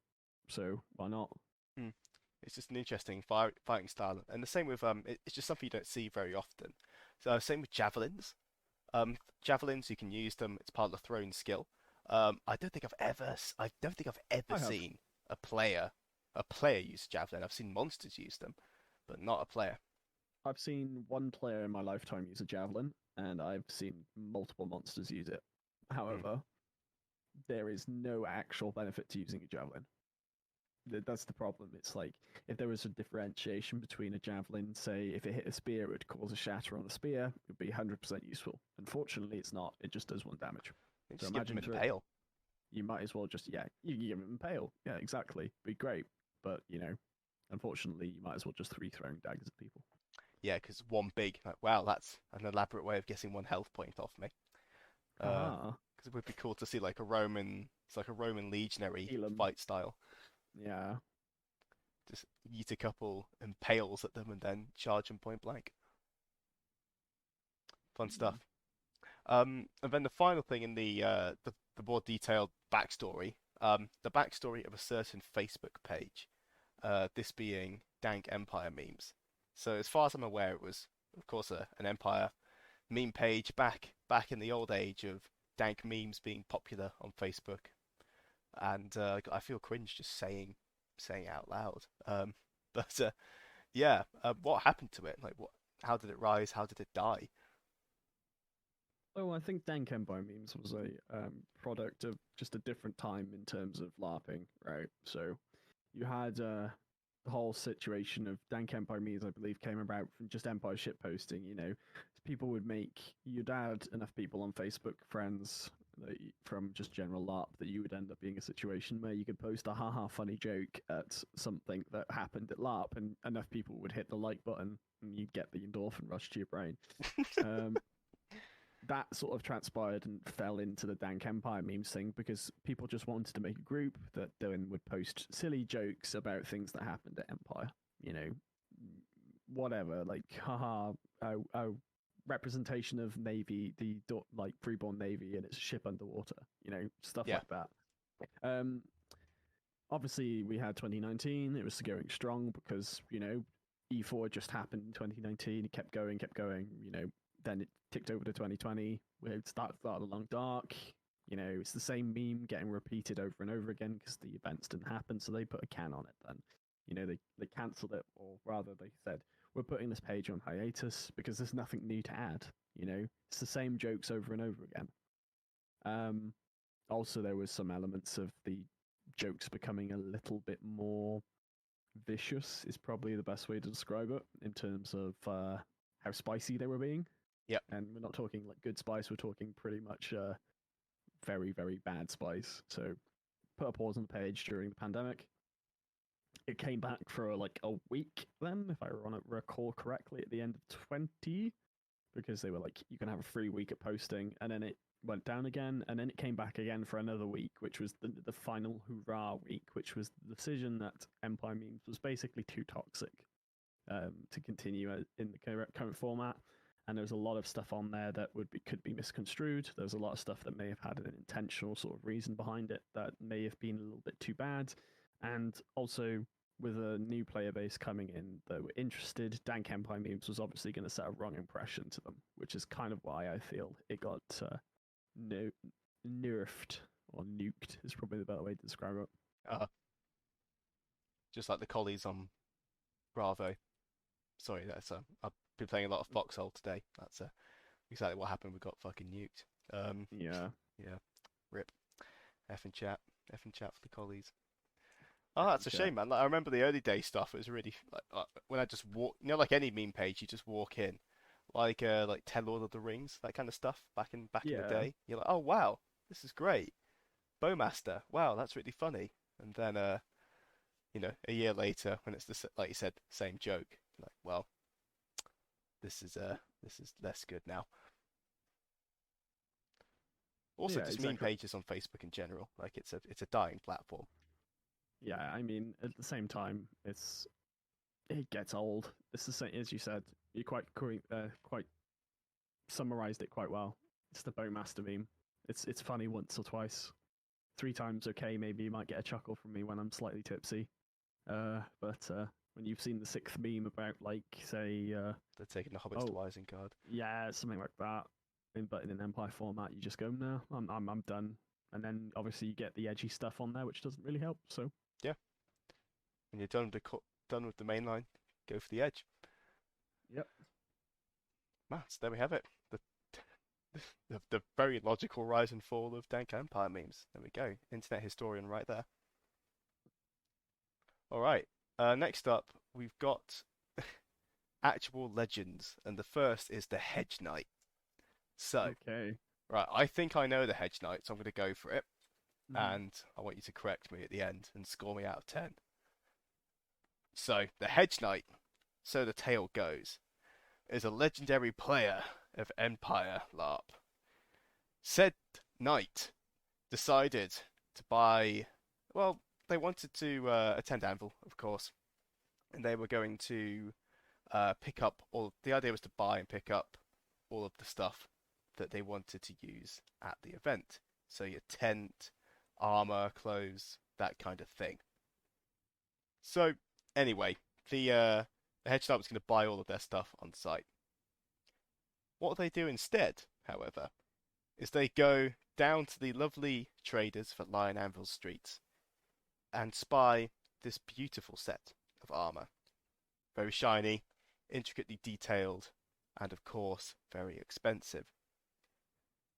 So why not? Hmm. It's just an interesting fighting style, and the same with it's just something you don't see very often. So same with javelins. Javelins you can use them. It's part of the thrown skill. I don't think I've ever I have. seen a player use a javelin. I've seen monsters use them, but not a player. I've seen one player in my lifetime use a javelin, and I've seen multiple monsters use it. Hmm. However, there is no actual benefit to using a javelin. That's the problem. It's like if there was a differentiation between a javelin, say if it hit a spear, it would cause a shatter on the spear, it would be 100% useful. Unfortunately, it's not. It just does 1 damage. You So just give them imagine impale. you might as well just, yeah, you can give it impale. Yeah, exactly. Be great. But, unfortunately, you might as well just throwing daggers at people. Yeah, because one big, like, wow, that's an elaborate way of getting one health point off me. Haha. Because it would be cool to see like a Roman, it's like a Roman legionary Heal 'em. fight style. Yeah. Just yeet a couple impales at them and then charge them point blank. Fun Mm. stuff. And then the final thing in the more detailed backstory, the backstory of a certain Facebook page. This being Dank Empire memes. So as far as I'm aware, it was of course an Empire meme page back in the old age of dank memes being popular on Facebook. and I feel cringe just saying it out loud. But yeah, what happened to it? Like, what? How did it rise? How did it die? Oh, I think Dankenbai memes was a product of just a different time in terms of LARPing, right? So you had the whole situation of Dankenbai memes, I believe, came about from just Empire shitposting. People would make you'd add enough people on Facebook friends from just general LARP that you would end up being a situation where you could post a haha funny joke at something that happened at LARP, and enough people would hit the like button, and you'd get the endorphin rush to your brain. Um, that sort of transpired and fell into the Dank Empire memes thing because people just wanted to make a group that then would post silly jokes about things that happened at Empire. You know, whatever, like, haha, oh, representation of Navy, like freeborn Navy and its ship underwater, stuff Yeah, like that. Obviously, we had 2019, it was going strong because, E4 just happened in 2019, it kept going, then it ticked over to 2020. We started along dark. It's the same meme getting repeated over and over again because the events didn't happen, so they put a can on it then. They cancelled it, or rather, they said, we're putting this page on hiatus because there's nothing new to add. It's the same jokes over and over again. Also, there was some elements of the jokes becoming a little bit more vicious, is probably the best way to describe it, in terms of how spicy they were being. yep, And we're not talking like good spice, we're talking pretty much very, very bad spice. So put a pause on the page during the pandemic. It came back for like a week then, if I recall correctly, at the end of 20, because they were like, you can have a free week at posting, and then it went down again, and then it came back again for another week, which was the final hurrah week, which was the decision that Empire Memes was basically too toxic to continue in the current format. And there's a lot of stuff on there that could be misconstrued. There's a lot of stuff that may have had an intentional sort of reason behind it that may have been a little bit too bad. And also, with a new player base coming in that were interested, Dank Empire Memes was obviously going to set a wrong impression to them, which is kind of why I feel it got nerfed, or nuked is probably the better way to describe it. uh, just like the collies on Bravo. Sorry, that's I've been playing a lot of Foxhole today. That's exactly what happened. We got fucking nuked. Yeah. Yeah, rip. F and chat, for the collies. Oh, that's a shame, man. Like, I remember the early day stuff. It was really like when I just walk, like any meme page, you just walk in, like Tell Lord of the Rings, that kind of stuff. Back in the day, you're like, oh wow, this is great. Bowmaster, wow, that's really funny. And then a year later, when it's like you said, same joke, like, well, this is less good now. Also, Yeah, just meme exactly. pages on Facebook in general, like it's a dying platform. Yeah, I mean, at the same time, it gets old. It's the same as you said. You quite summarized it quite well. It's the Bowmaster meme. It's funny once or twice. Three times, okay, maybe you might get a chuckle from me when I'm slightly tipsy. But when you've seen the sixth meme about, like, say, They're taking the hobbits to Isengard. yeah, something like that, but in an Empire format, you just go, no, I'm done. And then obviously you get the edgy stuff on there, which doesn't really help. So Yeah, when you're done with the main line, go for the edge. yep. So there we have it. The very logical rise and fall of Dank Empire memes. There we go. Internet historian right there. All right. Next up, we've got actual legends, and the first is the Hedge Knight. So, Okay. right, I think I know the Hedge Knight, so I'm going to go for it, Mhm. and I want you to correct me at the end and score me out of 10. So, the Hedge Knight, so the tale goes, is a legendary player of Empire LARP. Said knight decided to buy, well, they wanted to attend Anvil, of course, and they were going to pick up the idea was to buy and pick up all of the stuff that they wanted to use at the event. So your tent, armor, clothes, that kind of thing. So anyway, the Hedge Knight was going to buy all of their stuff on site. What they do instead, however, is they go down to the lovely traders that lie in Anvil streets and spy this beautiful set of armor. Very shiny, intricately detailed, and of course, very expensive.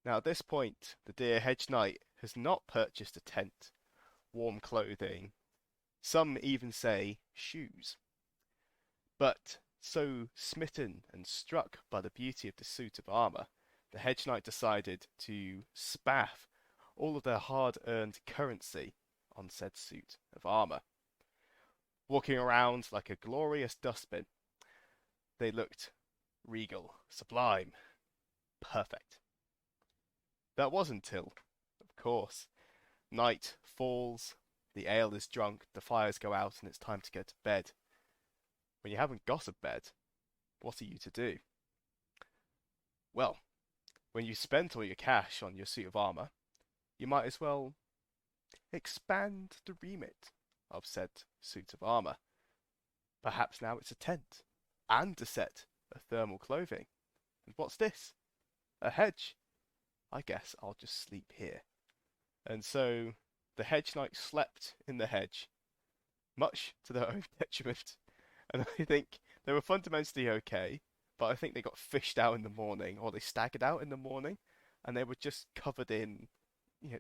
Now, at this point, the dear Hedge Knight has not purchased a tent, warm clothing, some even say shoes. But so smitten and struck by the beauty of the suit of armor, the Hedge Knight decided to spaff all of their hard-earned currency on said suit of armor. Walking around like a glorious dustbin, they looked regal, sublime, perfect. That wasn't until, of course, night falls, the ale is drunk, the fires go out, and it's time to go to bed. When you haven't got a bed, what are you to do? Well, when you spent all your cash on your suit of armor, you might as well expand the remit of said suit of armor. Perhaps now it's a tent and a set of thermal clothing. And what's this? A hedge. I guess I'll just sleep here. And so the Hedge Knight slept in the hedge, much to their own detriment. And I think they were fundamentally okay, but I think they got fished out in the morning, or they staggered out in the morning, and they were just covered in,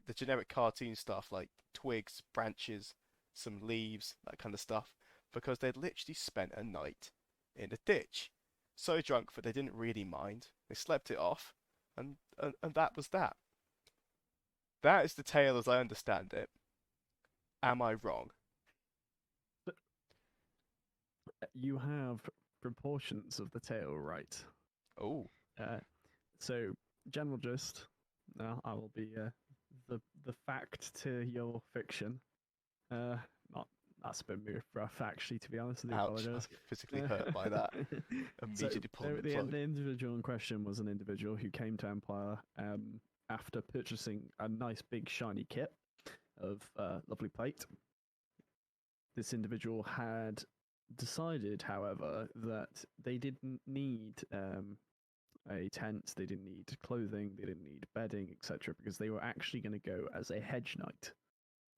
the generic cartoon stuff like twigs, branches, some leaves, that kind of stuff, because they'd literally spent a night in a ditch. So drunk that they didn't really mind. They slept it off, and that was that. That is the tale as I understand it. Am I wrong? You have proportions of the tale right. Oh, So, general gist. Now, I will be the fact to your fiction. Not that's a bit rough, actually. To be honest, I do ouch. apologize. I'm physically hurt by that. So, Immediately pulling the plug. the individual in question was an individual who came to Empire after purchasing a nice big shiny kit of lovely plate. This individual had decided, however, that they didn't need a tent, they didn't need clothing, they didn't need bedding, etc., because they were actually going to go as a hedge knight.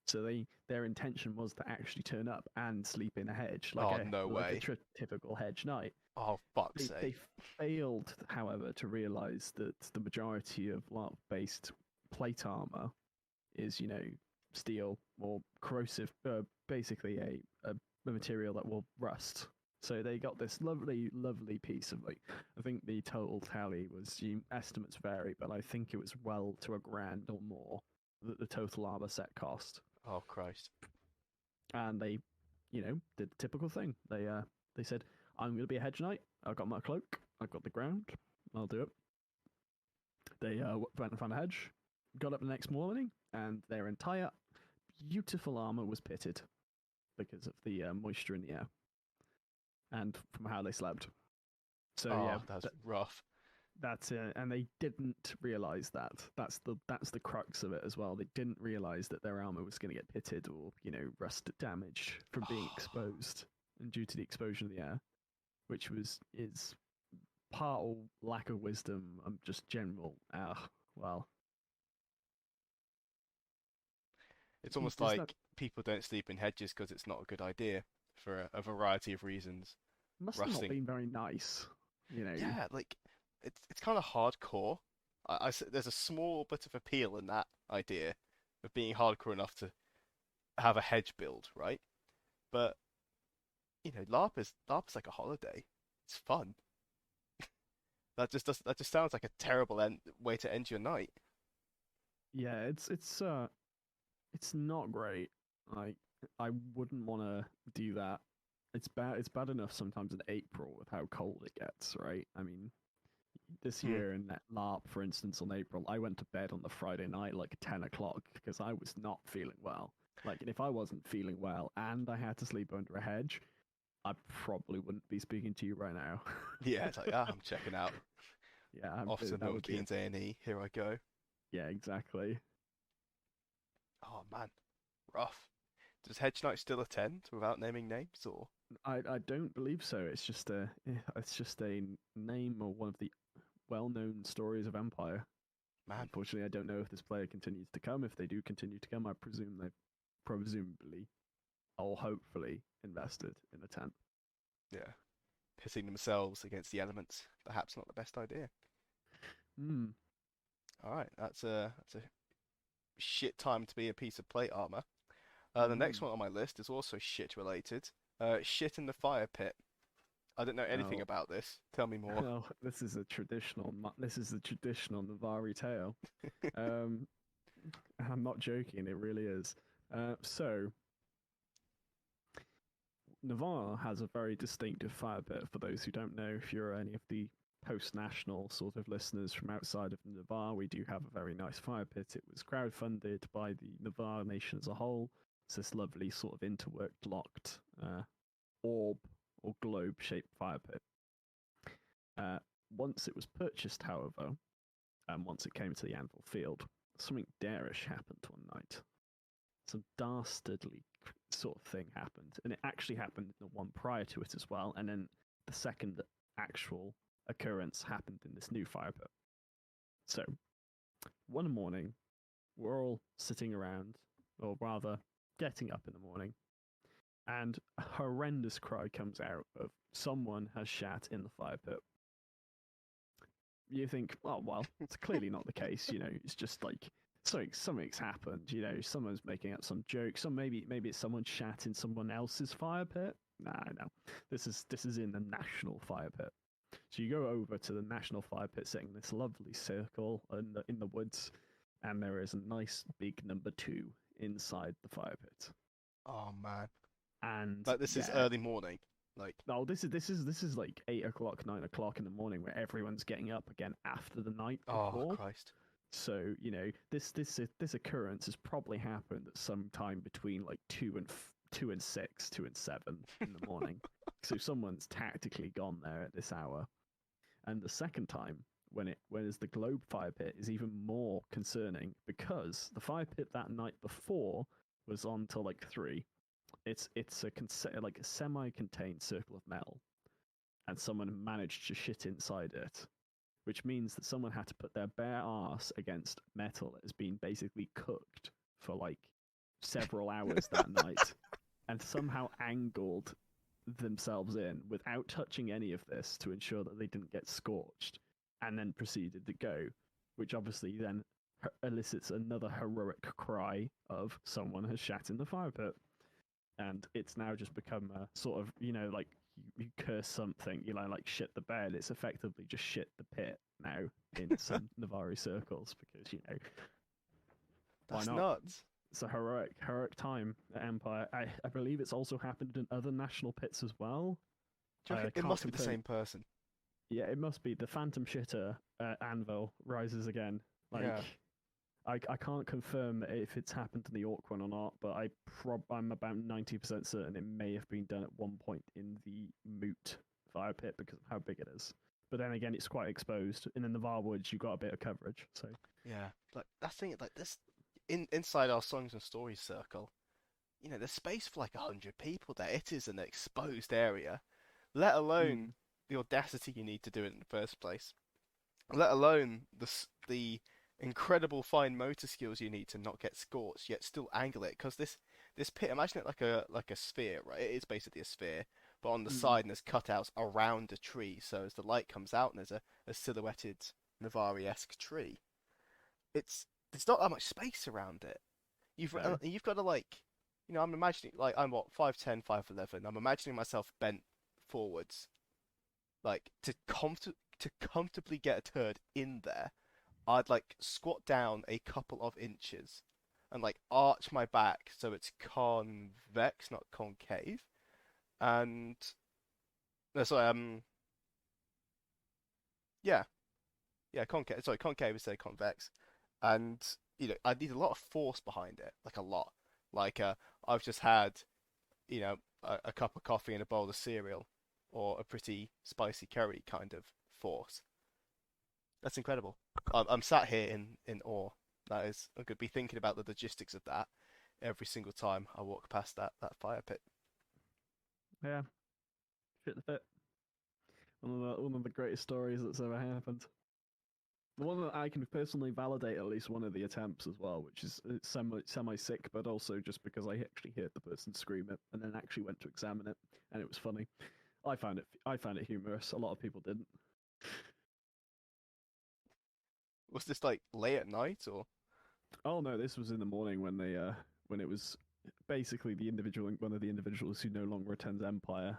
So their intention was to actually turn up and sleep in a hedge, No way. a typical hedge knight. Oh, fuck's sake. They failed, however, to realize that the majority of Larp-based plate armor is, steel or corrosive, basically a material that will rust. So they got this lovely, lovely piece of, I think the total tally was, estimates vary, but I think it was well to $1,000 or more that the total armor set cost. Oh, Christ. And they, did the typical thing. They said, I'm going to be a hedge knight. I've got my cloak. I've got the ground. I'll do it. They went and found a hedge, got up the next morning, and their entire beautiful armor was pitted because of the moisture in the air and from how they slept. So that's rough. That's it, and they didn't realize that. That's the crux of it as well. They didn't realize that their armor was going to get pitted or rust damaged from being exposed, and due to the exposure in the air, which is part of lack of wisdom and just general. Well, it's almost like people don't sleep in hedges because it's not a good idea for a variety of reasons. Must have not been very nice, Yeah, like it's kind of hardcore. There's a small bit of appeal in that idea of being hardcore enough to have a hedge build, right? But LARP is like a holiday. It's fun. That just sounds like a terrible way to end your night. Yeah, it's not great. Like, I wouldn't want to do that. It's bad. It's bad enough sometimes in April with how cold it gets, right? I mean, this year in LARP, for instance, on April, I went to bed on the Friday night like 10 o'clock because I was not feeling well. Like, and if I wasn't feeling well and I had to sleep under a hedge, I probably wouldn't be speaking to you right now. Yeah, it's like, I'm checking out. Yeah, Off to Milton Keynes A&E. Here I go. Yeah, exactly. Oh man, rough. Does Hedge Knight still attend without naming names, or? I don't believe so. It's just a name or one of the well-known stories of Empire. Man, Unfortunately, I don't know if this player continues to come. If they do continue to come, I presume they've presumably or hopefully invested in a tent. yeah, pitting themselves against the elements, perhaps not the best idea. Hmm. All right, that's a shit time to be a piece of plate armor. The next Hmm. one on my list is also shit related. Shit in the fire pit. I don't know anything Oh, about this. Tell me more. oh, this is a traditional. This is a traditional Navari tale. Um, I'm not joking. It really is. So Navarre has a very distinctive fire pit. For those who don't know, if you're any of the post-national sort of listeners from outside of Navarre, we do have a very nice fire pit. It was crowdfunded by the Navarre nation as a whole. It's this lovely sort of interworked, locked orb or globe-shaped fire pit. Uh, Once it was purchased, however, and once it came to the Anvil field, something darish happened one night. Some dastardly sort of thing happened, and it actually happened the one prior to it as well, and then the second actual occurrence happened in this new fire pit. So one morning, we're all sitting around, or rather, getting up in the morning, and a horrendous cry comes out of someone has shat in the fire pit. You think, oh well, it's clearly not the case. It's just like something's happened. Someone's making up some joke. Maybe it's someone shat in someone else's fire pit. No. This is in the national fire pit. So you go over to the national fire pit, sitting in this lovely circle in the woods, and there is a nice big number 2 inside the fire pit. Oh man, And like this is yeah, early morning. Like, no, this is like 8 o'clock, 9 o'clock in the morning, where everyone's getting up again after the night oh before. Christ. So this occurrence has probably happened at some time between like 2 and 6, 2 and 7 in the morning. So someone's tactically gone there at this hour. And the second time, when it's the globe fire pit, is even more concerning because the fire pit that night before was on till like 3. It's like a semi-contained circle of metal, and someone managed to shit inside it, which means that someone had to put their bare arse against metal that has been basically cooked for like several hours that night, and somehow angled themselves in without touching any of this to ensure that they didn't get scorched, and then proceeded to go, which obviously then elicits another heroic cry of someone has shat in the fire pit. And it's now just become a sort of, like you curse something, like shit the bed. It's effectively just shit the pit now in some Navari circles because, why That's not? nuts. It's a heroic time at Empire. I believe it's also happened in other national pits as well. Do you I reckon it can't must be the confirm. same person? Yeah, it must be the Phantom Shitter Anvil rises again. Like, Yeah. I can't confirm if it's happened in the Orc one or not, but I'm about 90% certain it may have been done at one point in the Moot fire pit because of how big it is. But then again, it's quite exposed, and in the Var Woods, you got a bit of coverage. So Yeah. Like that's the thing. Like this, inside our songs and stories circle, there's space for like 100 people there. It is an exposed area, let alone mm, the audacity you need to do it in the first place. Let alone the incredible fine motor skills you need to not get scorched yet still angle it. Because this pit, imagine it like a sphere, right? It is basically a sphere, but on the mm, side and there's cutouts around a tree. So as the light comes out and there's a silhouetted Navari-esque tree, it's there's not that much space around it. no, You've got to like, I'm imagining like I'm what 5'10", 5'11". I'm imagining myself bent forwards, like to comfortably get a turd in there. I'd like squat down a couple of inches and like arch my back so it's convex, not concave. And no, sorry, yeah, yeah, concave. Sorry, concave instead of convex. And I need a lot of force behind it, like a lot. Like I've just had a cup of coffee and a bowl of cereal, or a pretty spicy curry kind of force. That's incredible. I'm sat here in awe. That is, I'm going to be thinking about the logistics of that every single time I walk past that fire pit. yeah, shit the pit. One of the greatest stories that's ever happened. The one that I can personally validate at least one of the attempts as well, which is semi sick, but also just because I actually heard the person scream it and then actually went to examine it, and it was funny. I found it humorous. A lot of people didn't. Was this like late at night or? Oh no, this was in the morning when it was basically one of the individuals who no longer attends Empire.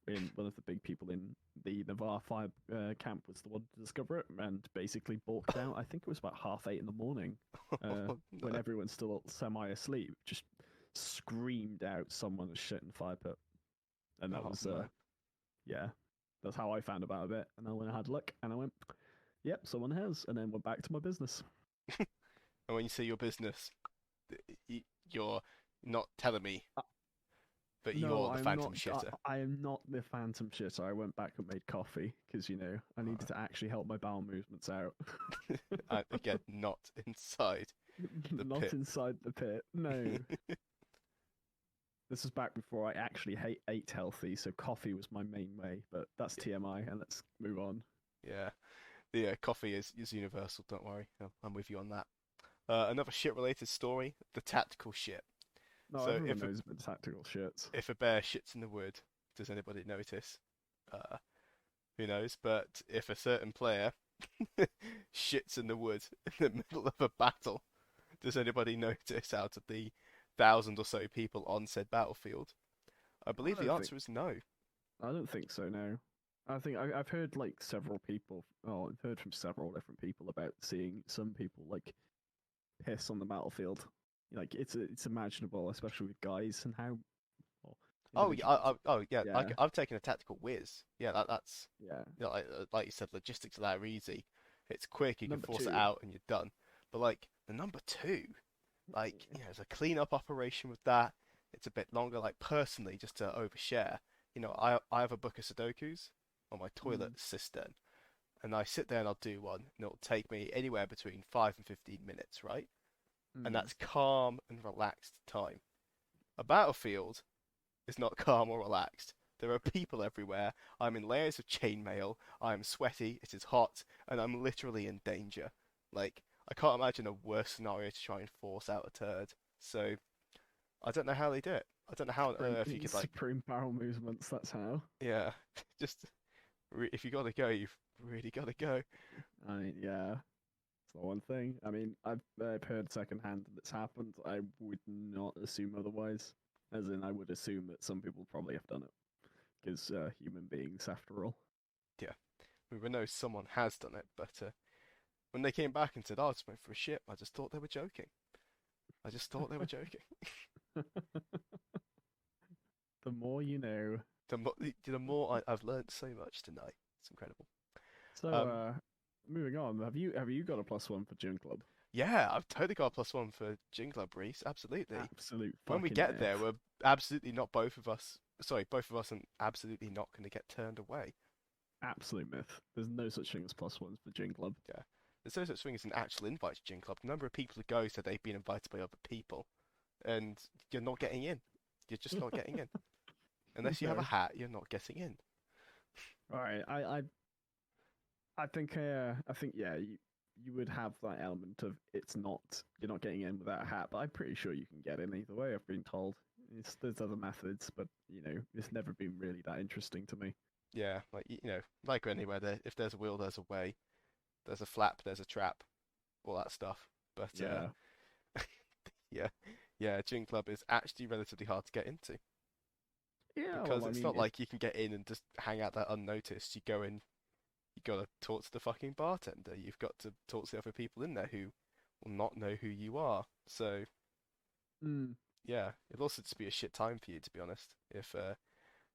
In one of the big people in the Navarre fire camp was the one to discover it and basically balked out. I think it was about 8:30 in the morning, Oh, when no. everyone's still semi asleep. Just screamed out someone was shit in the fire pit, and that Oh was no. yeah, that's how I found about it. And I went and had a look, and I went, yep, someone has, and then went back to my business. And when you say your business, you're not telling me, Uh, but no, you're the I'm phantom not. shitter. I am not the phantom shitter. I went back and made coffee because I needed to actually help my bowel movements out. And again, not inside the Not pit. inside the pit. No. This was back before I actually ate healthy, so coffee was my main way. But that's TMI, and let's move on. Yeah, the coffee is universal. Don't worry, I'm with you on that. Another shit-related story: the tactical shit. No, So everyone knows about tactical shits. if a bear shits in the wood, does anybody notice? Uh, who knows? But if a certain player shits in the wood in the middle of a battle, does anybody notice out of the thousand or so people on said battlefield? I I believe the don't think. answer is no. I don't think so. No. I've heard like several people. Oh, I've heard from several different people about seeing some people like piss on the battlefield. Like it's imaginable, especially with guys and how well, Oh yeah, individuals. oh yeah. Yeah, I've taken a tactical whiz. Yeah, that's yeah. like you said, logistics are that easy. It's quick. You can Number force it two. out and you're done. But like the number two, like it's a clean-up operation with that. It's a bit longer. Like personally, just to overshare, I have a book of Sudokus on my toilet Mm, cistern, and I sit there and I'll do one, and it'll take me anywhere between 5 and 15 minutes, right? And mm. that's calm and relaxed time. A battlefield is not calm or relaxed. There are people everywhere. I'm in layers of chainmail. I'm sweaty. It is hot, and I'm literally in danger. Like I can't imagine a worse scenario to try and force out a turd. So I don't know how they do it. I don't know how on earth you could like, Supreme barrel movements. That's how. yeah, just if you gotta go, you've really gotta go. I mean, yeah. It's the one thing. I mean, I've heard secondhand that it's happened. I would not assume otherwise. As in, I would assume that some people probably have done it because human beings, after all. Yeah, we know someone has done it, but when they came back and said, "Oh, I just went for a shit," I just thought they were joking. I just thought they were joking. The more you know. The more I've learned so much tonight. It's incredible. So, Um, moving on. Have you got a +1 for Gym Club? yeah, I've totally got a +1 for Gin Club, Rhys. Absolutely. Absolute When we fucking get there, myth. we're absolutely not both of us. Sorry, both of us, and absolutely not going to get turned away. Absolute myth. There's no such thing as +1s for Gym Club. Yeah, there's no such thing as an actual invite to Gin Club. The number of people who go said they've been invited by other people, and you're not getting in. You're just not getting in. Unless you have a No. hat, you're not getting in. All right. I think yeah, you would have that element of you're not getting in without a hat, but I'm pretty sure you can get in either way. I've been told. There's other methods, but it's never been really that interesting to me. Yeah, like like anywhere, if there's a wheel, there's a way. There's a flap, there's a trap, all that stuff. But Yeah. yeah, yeah, Gin Club is actually relatively hard to get into Yeah, because well, I it's mean, not like you can get in and just hang out there unnoticed. You go in, you got to talk to the fucking bartender. You've got to talk to the other people in there who will not know who you are. So mm, yeah, it'll also just be a shit time for you, to be honest, if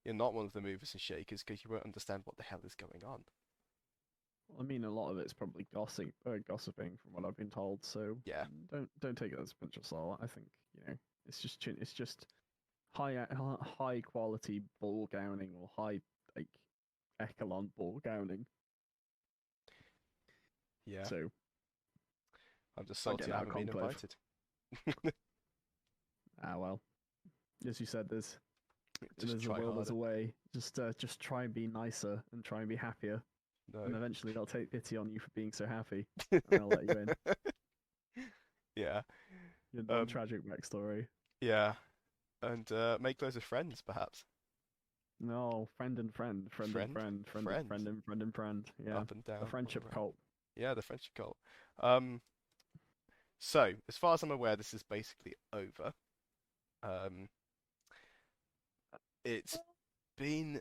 you're not one of the movers and shakers because you won't understand what the hell is going on. I mean, a lot of it's probably gossiping from what I've been told. So Yeah, don't take it as a pinch of salt. I think it's just high quality ball gowning or high like echelon ball gowning. yeah. So I'm just I get salty I that haven't been conclave. invited. Ah well, as you said, Just there's a try will, there's harder. a way. Just try and be nicer and try and be happier. and No. eventually they'll take pity on you for being so happy, and they'll let you in. Yeah. Your Um. non-tragic backstory. Yeah. And make loads of friends, perhaps. No, friend and friend, friend and Friend, friend, friend and friend, friend and friend and friend. Yeah, up and the down all friendship around. cult. Yeah, the friendship cult. Um. So, as far as I'm aware, this is basically over. Um. It's been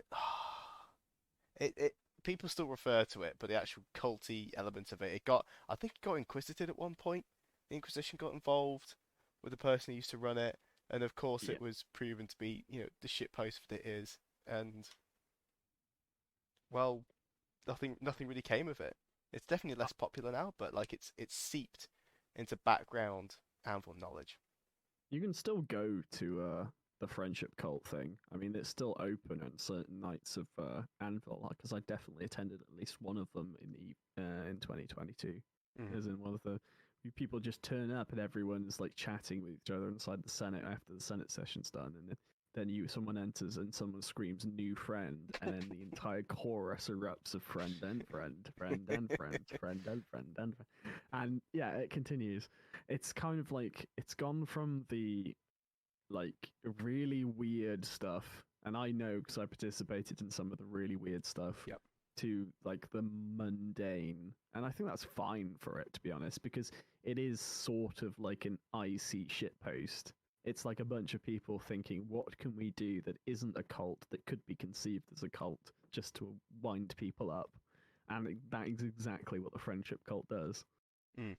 it people still refer to it, but the actual culty element of it, I think it got inquisited at one point. The Inquisition got involved with the person who used to run it, and of course Yeah. it was proven to be, the shitpost that it is, and well, nothing really came of it. It's definitely less popular now, but like it's seeped into background Anvil knowledge. You can still go to the friendship cult thing. I mean, it's still open on certain nights of Anvil, because I definitely attended at least one of them in 2022. Mm. As in one of the people just turn up and everyone's like chatting with each other inside the Senate after the Senate session's done, and then someone enters and someone screams "new friend," and then the entire chorus erupts of "friend and friend, friend and friend, friend and friend and friend," and yeah, it continues. It's kind of like it's gone from the like really weird stuff, and I know because I participated in some of the really weird stuff, Yep. to like the mundane, and I think that's fine for it, to be honest, because it is sort of like an icy shitpost. It's like a bunch of people thinking, what can we do that isn't a cult that could be conceived as a cult just to wind people up? And that is exactly what the friendship cult does. Mm.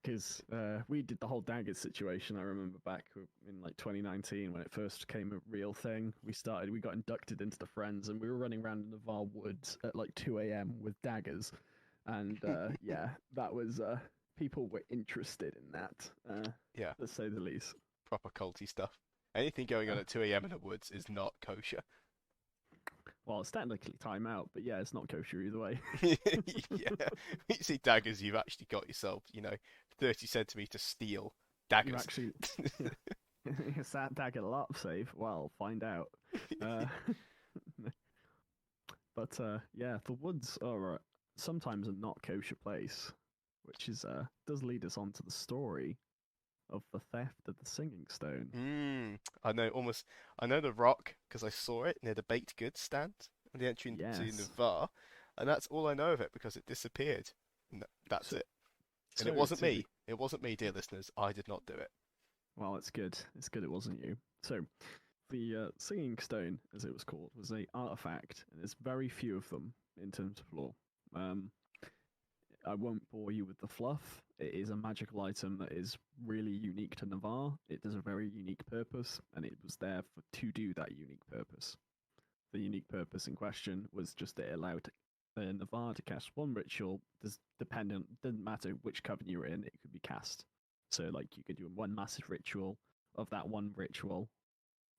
Because we did the whole daggers situation. I remember back in like 2019 when it first came a real thing. We got inducted into the Friends, and we were running around in the Var Woods at like 2 a.m. with daggers, and yeah, that was people were interested in that, Yeah, to say the least. proper culty stuff. Anything going on Yeah. at 2 a.m. in the woods is not kosher. Well, it's technically timeout, but yeah, it's not kosher either way. Yeah, when you see daggers, you've actually got yourself, 30 centimeter steel You daggers. actually, is that dagger Larp safe? Well, find out. Uh, But yeah, the woods are sometimes a not kosher place, which is does lead us on to the story of the theft of the singing stone. I know almost. I know the rock because I saw it near the baked goods stand on the entry into Yes. Navarre, and that's all I know of it because it disappeared. That's So, it. And so it wasn't to me. It wasn't me, dear listeners. I did not do it. well, it's good. It's good it wasn't you. So the singing stone, as it was called, was a artifact, and there's very few of them in terms of lore. Um, I won't bore you with the fluff. It is a magical item that is really unique to Navarre. It does a very unique purpose, and it was there to do that unique purpose. The unique purpose in question was just that it allowed Navarre to cast one ritual. Doesn't matter which coven you were in, it could be cast. So like you could do one massive ritual of that one ritual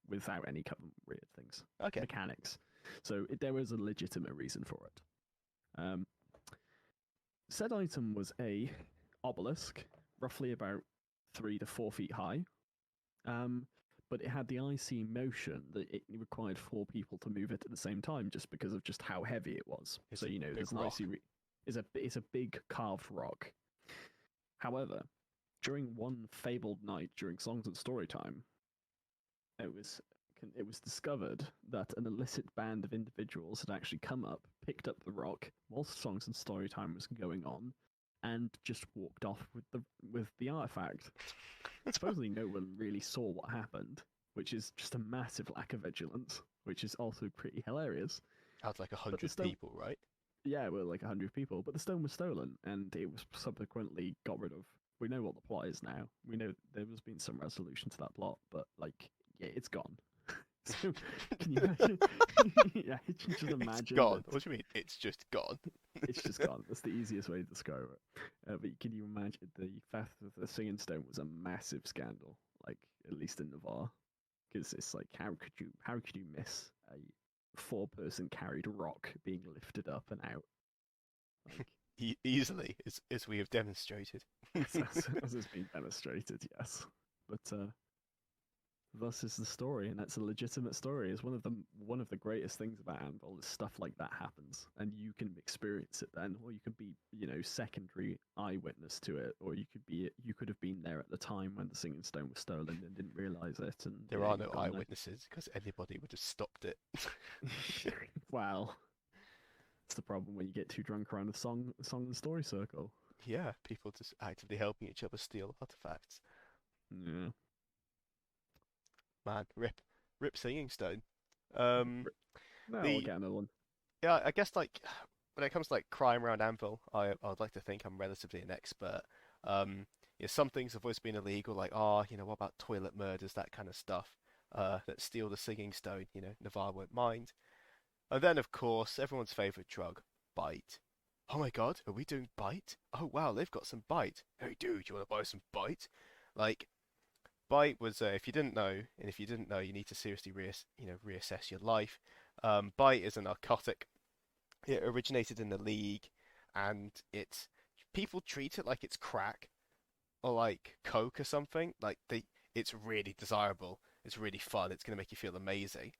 without any coven weird things, Okay. mechanics. So there was a legitimate reason for it. Said item was a obelisk, roughly about 3 to 4 feet high. But it had the icy motion that it required 4 people to move it at the same time, just because of just how heavy it was. It's So a big there's an rock. icy. It's a big carved rock. However, during one fabled night during songs and story time, it was discovered that an illicit band of individuals had actually come up, picked up the rock whilst songs and story time was going on, and just walked off with the artifact. Supposedly, no one really saw what happened, which is just a massive lack of vigilance, which is also pretty hilarious. Out like But the 100 stone, people, right? yeah, well, like 100 people, but the stone was stolen, and it was subsequently got rid of. We know what the plot is now. We know there has been some resolution to that plot, but like, yeah, it's gone. So, can you imagine? Yeah, you can just It's imagine gone. that What do you mean? It's just gone. it's just gone. That's the easiest way to describe it. But can you imagine the fact that the Singing Stone was a massive scandal, like at least in Navarre, because it's like how could you miss a 4-person carried rock being lifted up and out? Like Easily, as we have demonstrated. as has been demonstrated, yes. But thus is the story, and that's a legitimate story. It's one of the greatest things about Anvil is stuff like that happens, and you can experience it then, or you could be, secondary eyewitness to it, or you could have been there at the time when the Singing Stone was stolen and didn't realize it, and There are no you've got no. eyewitnesses because anybody would have stopped it. Well, it's the problem when you get too drunk around a song and story circle. Yeah, people just actively helping each other steal artifacts. Yeah. Man, rip Singing Stone. Um, No, we'll the get another one. Yeah, I guess like when it comes to like crime around Anvil, I'd like to think I'm relatively an expert. Yeah, some things have always been illegal, like what about toilet murders, that kind of stuff. That steal the Singing Stone, Navarre won't mind. And then of course everyone's favorite drug, bite. Oh my God, are we doing bite? Oh wow, they've got some bite. Hey dude, you want to buy some bite? Like bite was, if you didn't know, and if you didn't know, you need to seriously reassess your life. Bite is a narcotic. It originated in the league, and people treat it like it's crack or like coke or something. It's really desirable. It's really fun. It's gonna make you feel amazing.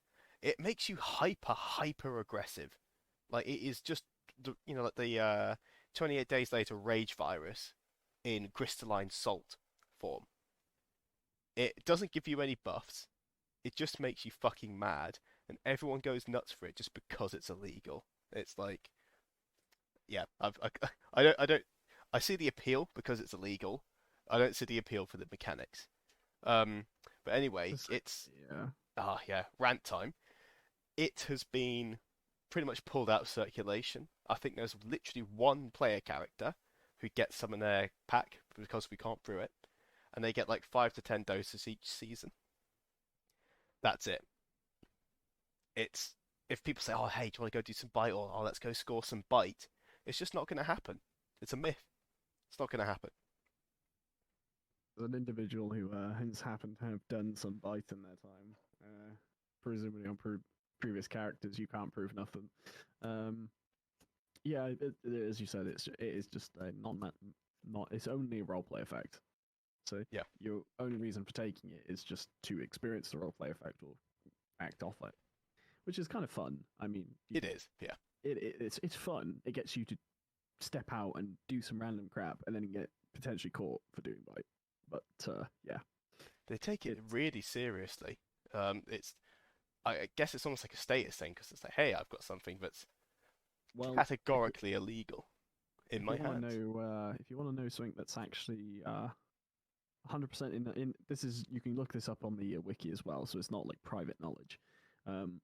It makes you hyper aggressive. Like it is just like the 28 days later rage virus in crystalline salt form. It doesn't give you any buffs. It just makes you fucking mad, and everyone goes nuts for it just because it's illegal. It's like, yeah, I don't, I see the appeal because it's illegal. I don't see the appeal for the mechanics. Um, but anyway, it's Yeah. yeah, rant time. It has been pretty much pulled out of circulation. I think there's literally one player character who gets some in their pack because we can't brew it, and they get like 5 to 10 doses each season. That's it. It's if people say, "Oh, hey, do you want to go do some bite?" or "Oh, let's go score some bite," it's just not going to happen. It's a myth. It's not going to happen. There's an individual who has happened to have done some bite in their time. Presumably on previous characters, you can't prove nothing. Yeah, as you said, it is just not. It's only a roleplay effect. So Yeah, your only reason for taking it is just to experience the roleplay effect or act off it, which is kind of fun. I mean, it is. Yeah, it's fun. It gets you to step out and do some random crap, and then get potentially caught for doing bite. But yeah, they take it it's really seriously. It's I guess it's almost like a status thing because it's like, hey, I've got something that's well. categorically illegal in my hands. If you want to know something that's actually 100% in this is you can look this up on the wiki as well, so it's not like private knowledge. Um,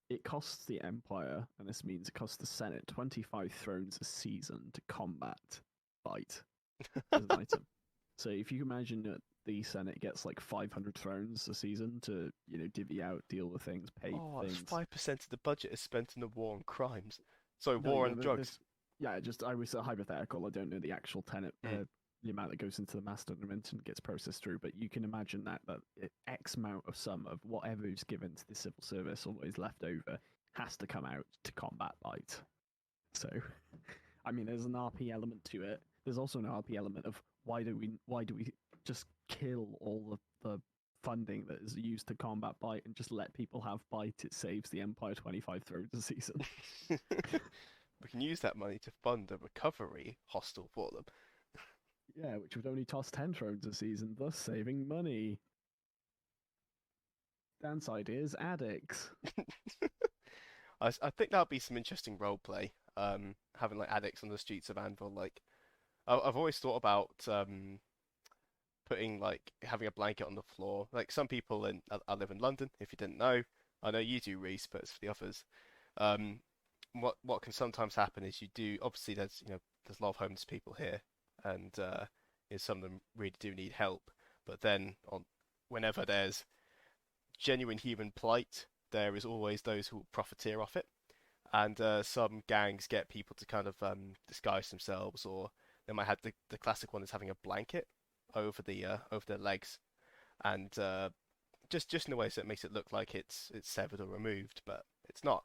it costs the Empire, and this means it costs the Senate 25 thrones a season to combat bite as an item. So if you imagine that the Senate gets like 500 thrones a season to divvy out, deal with things, pay things. 5% of the budget is spent in the war on crimes. Sorry, No, war yeah, on drugs. yeah, just I was hypothetical. I don't know the actual tenet, the amount that goes into the master dimension gets processed through, but you can imagine that X amount of sum of whatever is given to the civil service or what is left over has to come out to combat bite. So, I mean, there's an RP element to it. There's also an RP element of why do we just kill all of the funding that is used to combat bite and just let people have bite? It saves the Empire 25 thrones a season. We can use that money to fund a recovery hostel for them. Yeah, which would only cost 10 thrones a season, thus saving money. Downside is addicts. I think that would be some interesting role play. Having like addicts on the streets of Anvil. Like, I've always thought about putting like having a blanket on the floor. Like some people I live in London. If you didn't know, I know you do, Rhys, but it's for the others. Um, what can sometimes happen is you do obviously there's a lot of homeless people here, and some of them really do need help. But then whenever there's genuine human plight, there is always those who will profiteer off it. And some gangs get people to kind of disguise themselves, or they might have the classic one is having a blanket over their legs, and just in a way so it makes it look like it's severed or removed, but it's not.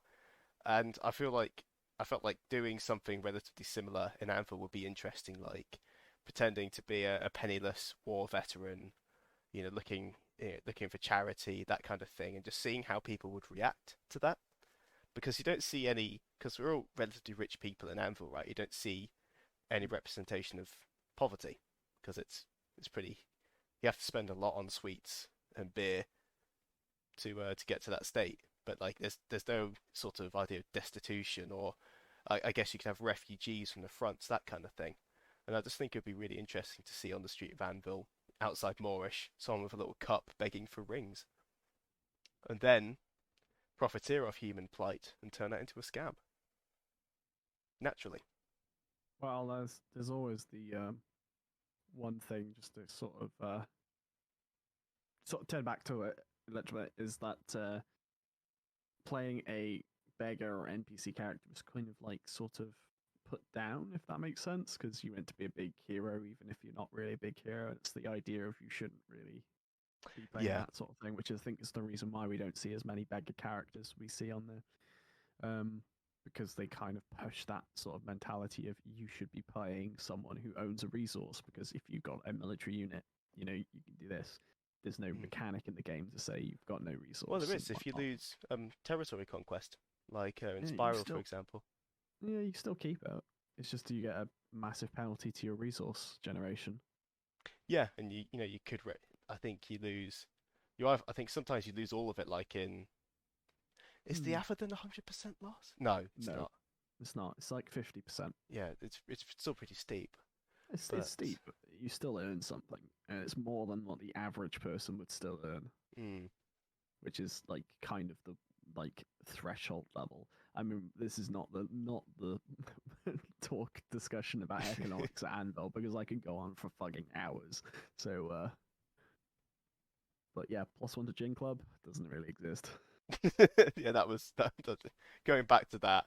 And I felt like doing something relatively similar in Anvil would be interesting, like pretending to be a penniless war veteran, looking looking for charity, that kind of thing, and just seeing how people would react to that. Because you don't see any, because we're all relatively rich people in Anvil, right? You don't see any representation of poverty because it's pretty. You have to spend a lot on sweets and beer to get to that state. But like, there's no sort of idea of destitution, or I guess you could have refugees from the fronts, that kind of thing. And I just think it'd be really interesting to see on the street of Anvil, outside Moorish, someone with a little cup begging for rings, and then profiteer off human plight and turn that into a scam. Naturally. Well, there's always the one thing just to sort of turn back to it a little bit is that playing a beggar or NPC character is kind of like sort of put down, if that makes sense, because you meant to be a big hero, even if you're not really a big hero. It's the idea of you shouldn't really be playing Yeah. that sort of thing, which I think is the reason why we don't see as many beggar characters we see on there. Because they kind of push that sort of mentality of you should be playing someone who owns a resource, because if you've got a military unit, you know, you can do this. There's no mechanic in the game to say you've got no resource. Well, there is if you lose territory conquest, like in Yeah, Spiral, for example. Yeah, you still keep it. It's just you get a massive penalty to your resource generation. Yeah, and you could. I think you lose. I think sometimes you lose all of it. Like in. Is the Atherton 100% loss? No, it's No, not. it's not. It's like 50%. Yeah, it's still pretty steep. It's but... steep, but you still earn something, and it's more than what the average person would still earn. Which is like kind of the like threshold level. I mean, this is not the talk discussion about economics at Anvil, because I can go on for fucking hours. So, but yeah, +1 to Gin Club doesn't really exist. Yeah, that. Going back to that.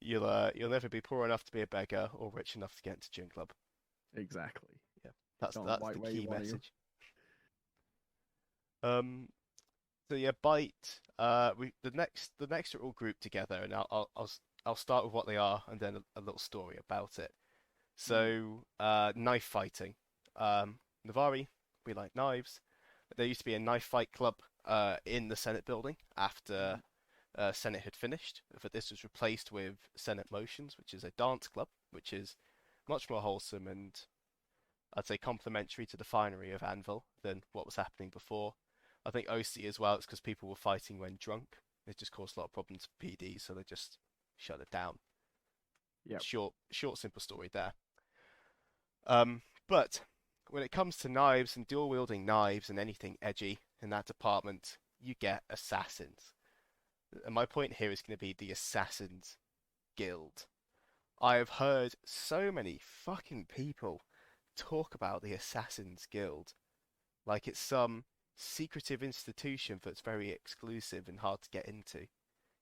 You'll never be poor enough to be a beggar or rich enough to get into Gin Club. Exactly. Yeah, that's the key message. So yeah, Bite. The next are all grouped together, and I'll start with what they are, and then a little story about it. So knife fighting. Navari, we like knives. There used to be a knife fight club in the Senate building after Senate had finished, but this was replaced with Senate Motions, which is a dance club, which is much more wholesome and I'd say complementary to the finery of Anvil than what was happening before. I think OC as well, it's because people were fighting when drunk. It just caused a lot of problems for PD, so they just shut it down. Yeah. Short, simple story there. But when it comes to knives and dual-wielding knives and anything edgy in that department, you get assassins. And my point here is going to be the Assassins Guild. I have heard so many fucking people talk about the Assassins Guild like it's some secretive institution that's very exclusive and hard to get into.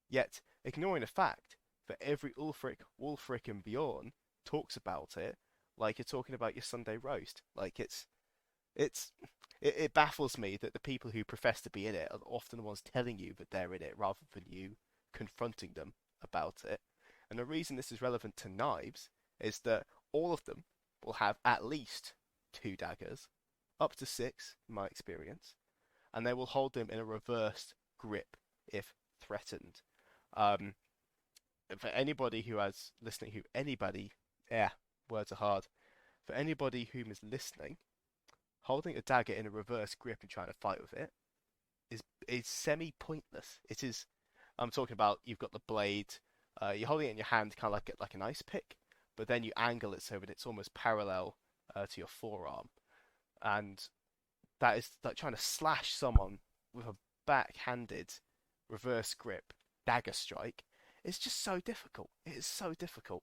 Yet, ignoring the fact that every Ulfric, Wulfric and Bjorn talks about it like you're talking about your Sunday roast. Like it baffles me that the people who profess to be in it are often the ones telling you that they're in it rather than you confronting them about it. And the reason this is relevant to knives is that all of them will have at least 2 daggers, up to 6 in my experience, and they will hold them in a reversed grip if threatened. For anybody who is listening, words are hard. For anybody who is listening, holding a dagger in a reverse grip and trying to fight with it is semi-pointless. It is. I'm talking about you've got the blade, you're holding it in your hand, kind of like an ice pick, but then you angle it so that it's almost parallel to your forearm, and that is like trying to slash someone with a backhanded reverse grip dagger strike. It's just so difficult. It is so difficult.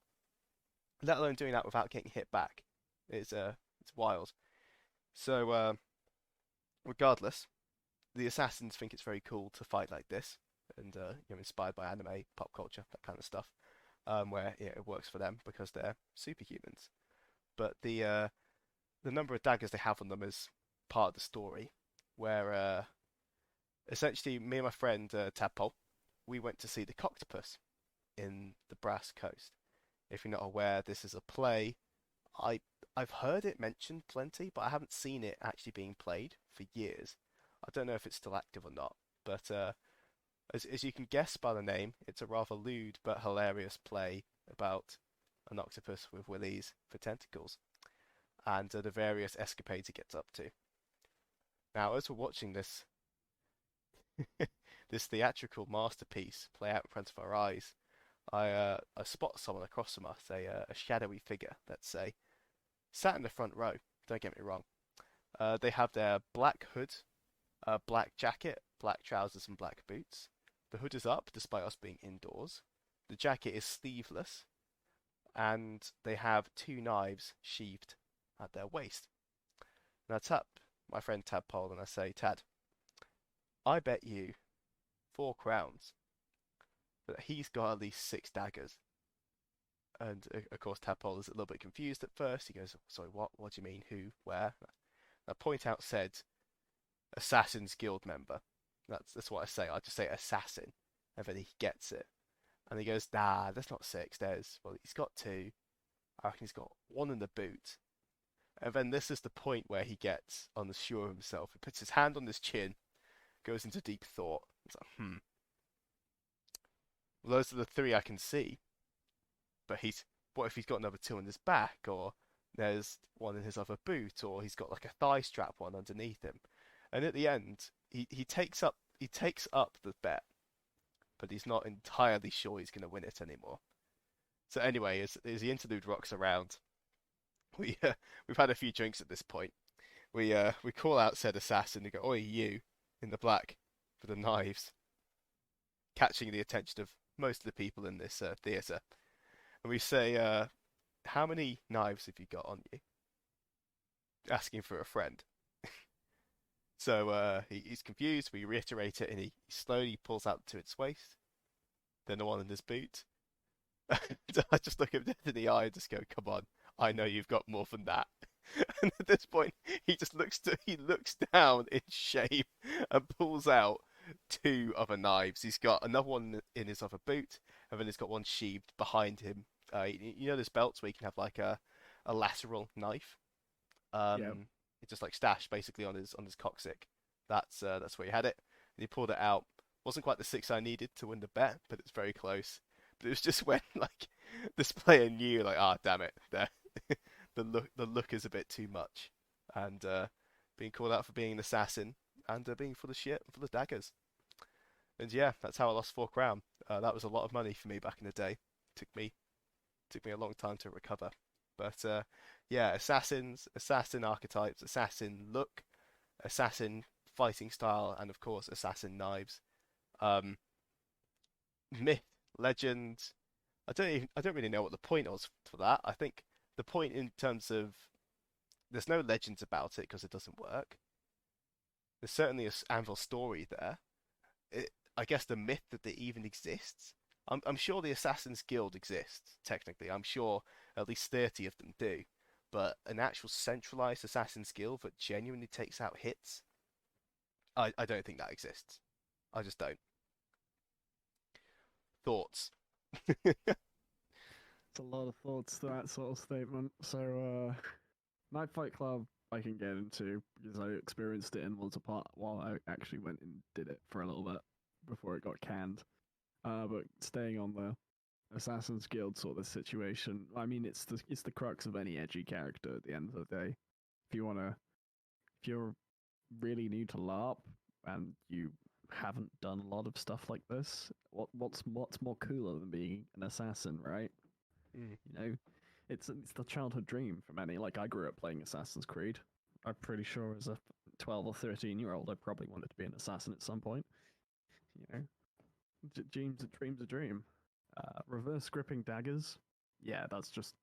Let alone doing that without getting hit back. It's wild. So regardless, the assassins think it's very cool to fight like this, and inspired by anime, pop culture, that kind of stuff, where it works for them because they're superhumans. But the number of daggers they have on them is part of the story, where essentially me and my friend Tadpole, we went to see the Coctopus in the Brass Coast. If you're not aware, this is a play. I've heard it mentioned plenty, but I haven't seen it actually being played for years. I don't know if it's still active or not, but as you can guess by the name, it's a rather lewd but hilarious play about an octopus with willies for tentacles and the various escapades he gets up to. Now, as we're watching this this theatrical masterpiece play out in front of our eyes, I spot someone across from us, a shadowy figure, let's say, sat in the front row. Don't get me wrong. They have their black hood, black jacket, black trousers, and black boots. The hood is up, despite us being indoors. The jacket is sleeveless, and they have two knives sheathed at their waist. And I tap my friend Tadpole and I say, Tad, I bet you 4 crowns that he's got at least 6 daggers. And of course, Tadpole is a little bit confused at first. He goes, "Sorry, what? What do you mean? Who? Where?" I point out said Assassin's Guild member. That's what I say. I just say assassin, and then he gets it. And he goes, "Nah, that's not 6. He's got 2. I reckon he's got 1 in the boot." And then this is the point where he gets unsure of himself. He puts his hand on his chin, goes into deep thought. He's like, well, those are the 3 I can see. But what if he's got another 2 in his back, or there's 1 in his other boot, or he's got like a thigh strap one underneath him. And at the end, he takes up the bet, but he's not entirely sure he's going to win it anymore. So anyway, as the interlude rocks around, we've had a few drinks at this point. We call out said assassin and go, "Oi, you in the black for the knives," catching the attention of most of the people in this theatre. And we say, "How many knives have you got on you?" Asking for a friend. So he's confused. We reiterate it, and he slowly pulls out to its waist, then the one in his boot. I just look him dead in the eye and just go, "Come on, I know you've got more than that." And at this point, he looks down in shame and pulls out 2 other knives. He's got another one in his other boot, and then he's got one sheathed behind him. You know, there's belts where you can have like a lateral knife. Yeah. It's just like stashed basically on his coccyx. That's where he had it. And he pulled it out. Wasn't quite the 6 I needed to win the bet, but it's very close. But it was just when like this player knew, like, damn it, the look is a bit too much, and being called out for being an assassin and being full of shit, full of daggers. And yeah, that's how I lost 4 crown. That was a lot of money for me back in the day. Took me a long time to recover. But yeah, assassin archetypes, assassin look, assassin fighting style, and of course assassin knives. Myth, legend. I don't really know what the point was for that. I think the point in terms of there's no legends about it because it doesn't work. There's certainly an Anvil story there. I guess the myth that it even exists. I'm sure the Assassin's Guild exists, technically. I'm sure at least 30 of them do. But an actual centralized Assassin's Guild that genuinely takes out hits, I don't think that exists. I just don't. Thoughts? It's a lot of thoughts to that sort of statement. So, Night Fight Club, I can get into because I experienced it in Worlds Apart while I actually went and did it for a little bit before it got canned. But staying on the Assassin's Guild sort of situation, I mean, it's the crux of any edgy character at the end of the day. If you're really new to LARP and you haven't done a lot of stuff like this, what's more cooler than being an assassin, right? Mm. You know, it's the childhood dream for many. Like, I grew up playing Assassin's Creed. I'm pretty sure as a 12 or 13-year-old, I probably wanted to be an assassin at some point. You know, dreams a dream. Reverse gripping daggers. Yeah, that's just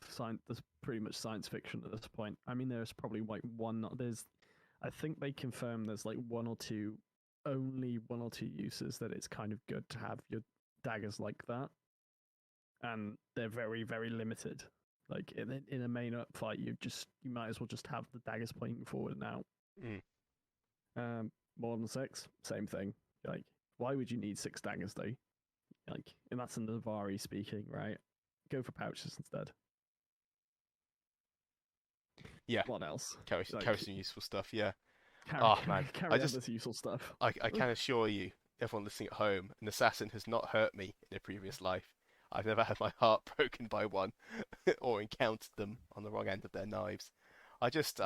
science. That's pretty much science fiction at this point. I mean, there's probably like one. I think they confirm there's like only one or two uses that it's kind of good to have your daggers like that, and they're very, very limited. Like in a main up fight, you might as well just have the daggers pointing forward and out. More than 6, same thing. Like, why would you need 6 daggers though? Like, and that's in the Navari speaking, right? Go for pouches instead. Yeah. What else? Carry some useful stuff, yeah. Carry, Oh man, carry on this useful stuff. I can assure you, everyone listening at home, an assassin has not hurt me in a previous life. I've never had my heart broken by one or encountered them on the wrong end of their knives.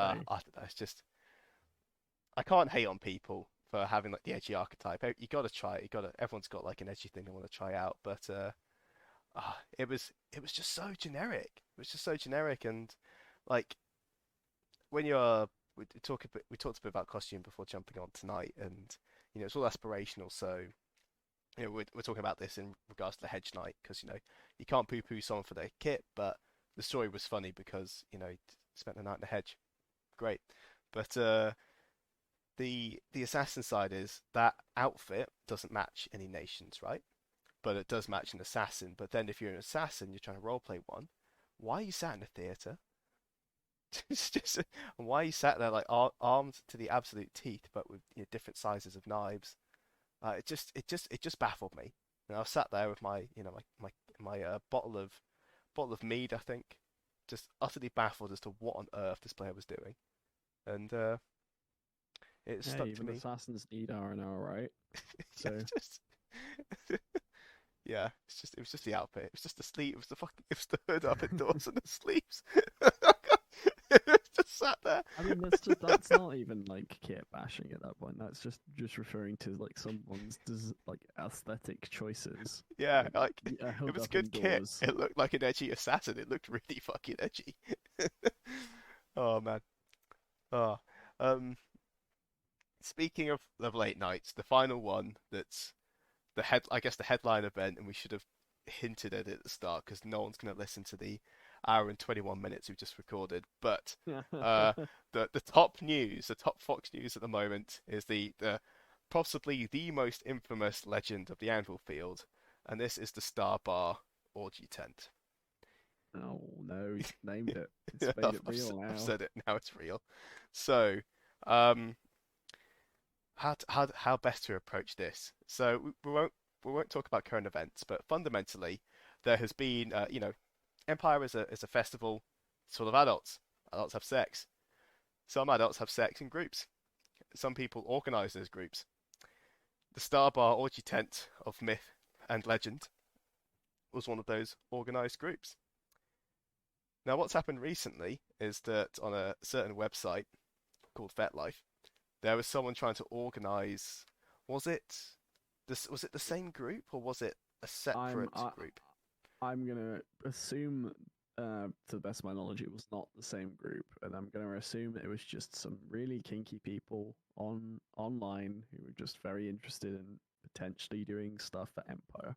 Hey, I don't know, it's just, I can't hate on people for having like the edgy archetype. You gotta try it. Everyone's got like an edgy thing they want to try out, but it was just so generic. It was just so generic, and like when you're we talked a bit about costume before jumping on tonight, and it's all aspirational. So we're talking about this in regards to the Hedge Knight because you can't poo-poo someone for their kit, but the story was funny because he spent the night in the hedge. Great, but the assassin side is that outfit doesn't match any nations, right? But it does match an assassin. But then if you're an assassin, you're trying to roleplay one. Why are you sat in a theater? It's just why you sat there like armed to the absolute teeth, but with different sizes of knives. It just baffled me. And I was sat there with my bottle of mead, I think, just utterly baffled as to what on earth this player was doing, and it yeah, stuck to even me. assassins need R&R, right? Yeah, So just yeah, it was just the outfit. It was just the sleeve. It was the hood up indoors and the sleeves. It was just sat there. I mean, that's not even like kit bashing at that point. That's just referring to like someone's like aesthetic choices. Yeah, Like like a it hood was up good kit. indoors. It looked like an edgy assassin. It looked really fucking edgy. Oh man. Oh. Um. Speaking of late nights, the final one that's I guess the headline event, and we should have hinted at the start because no one's going to listen to the hour and 21 minutes we've just recorded. But uh, the top news, the top Fox News at the moment is the possibly the most infamous legend of the Anvil field, and this is the Star Bar Orgy Tent. Oh no, he's named it. It's made it real I've now. said it now. It's real. So, um, how best to approach this? So we won't talk about current events, but fundamentally, there has been Empire is a festival full of adults. Adults have sex. Some adults have sex in groups. Some people organise those groups. The Star Bar Orgy Tent of myth and legend was one of those organised groups. Now, what's happened recently is that on a certain website called VetLife, there was someone trying to organise. Was it Was it the same group or was it a I'm separate I, group? I'm gonna assume, to the best of my knowledge, it was not the same group, and I'm gonna assume it was just some really kinky people online who were just very interested in potentially doing stuff for Empire,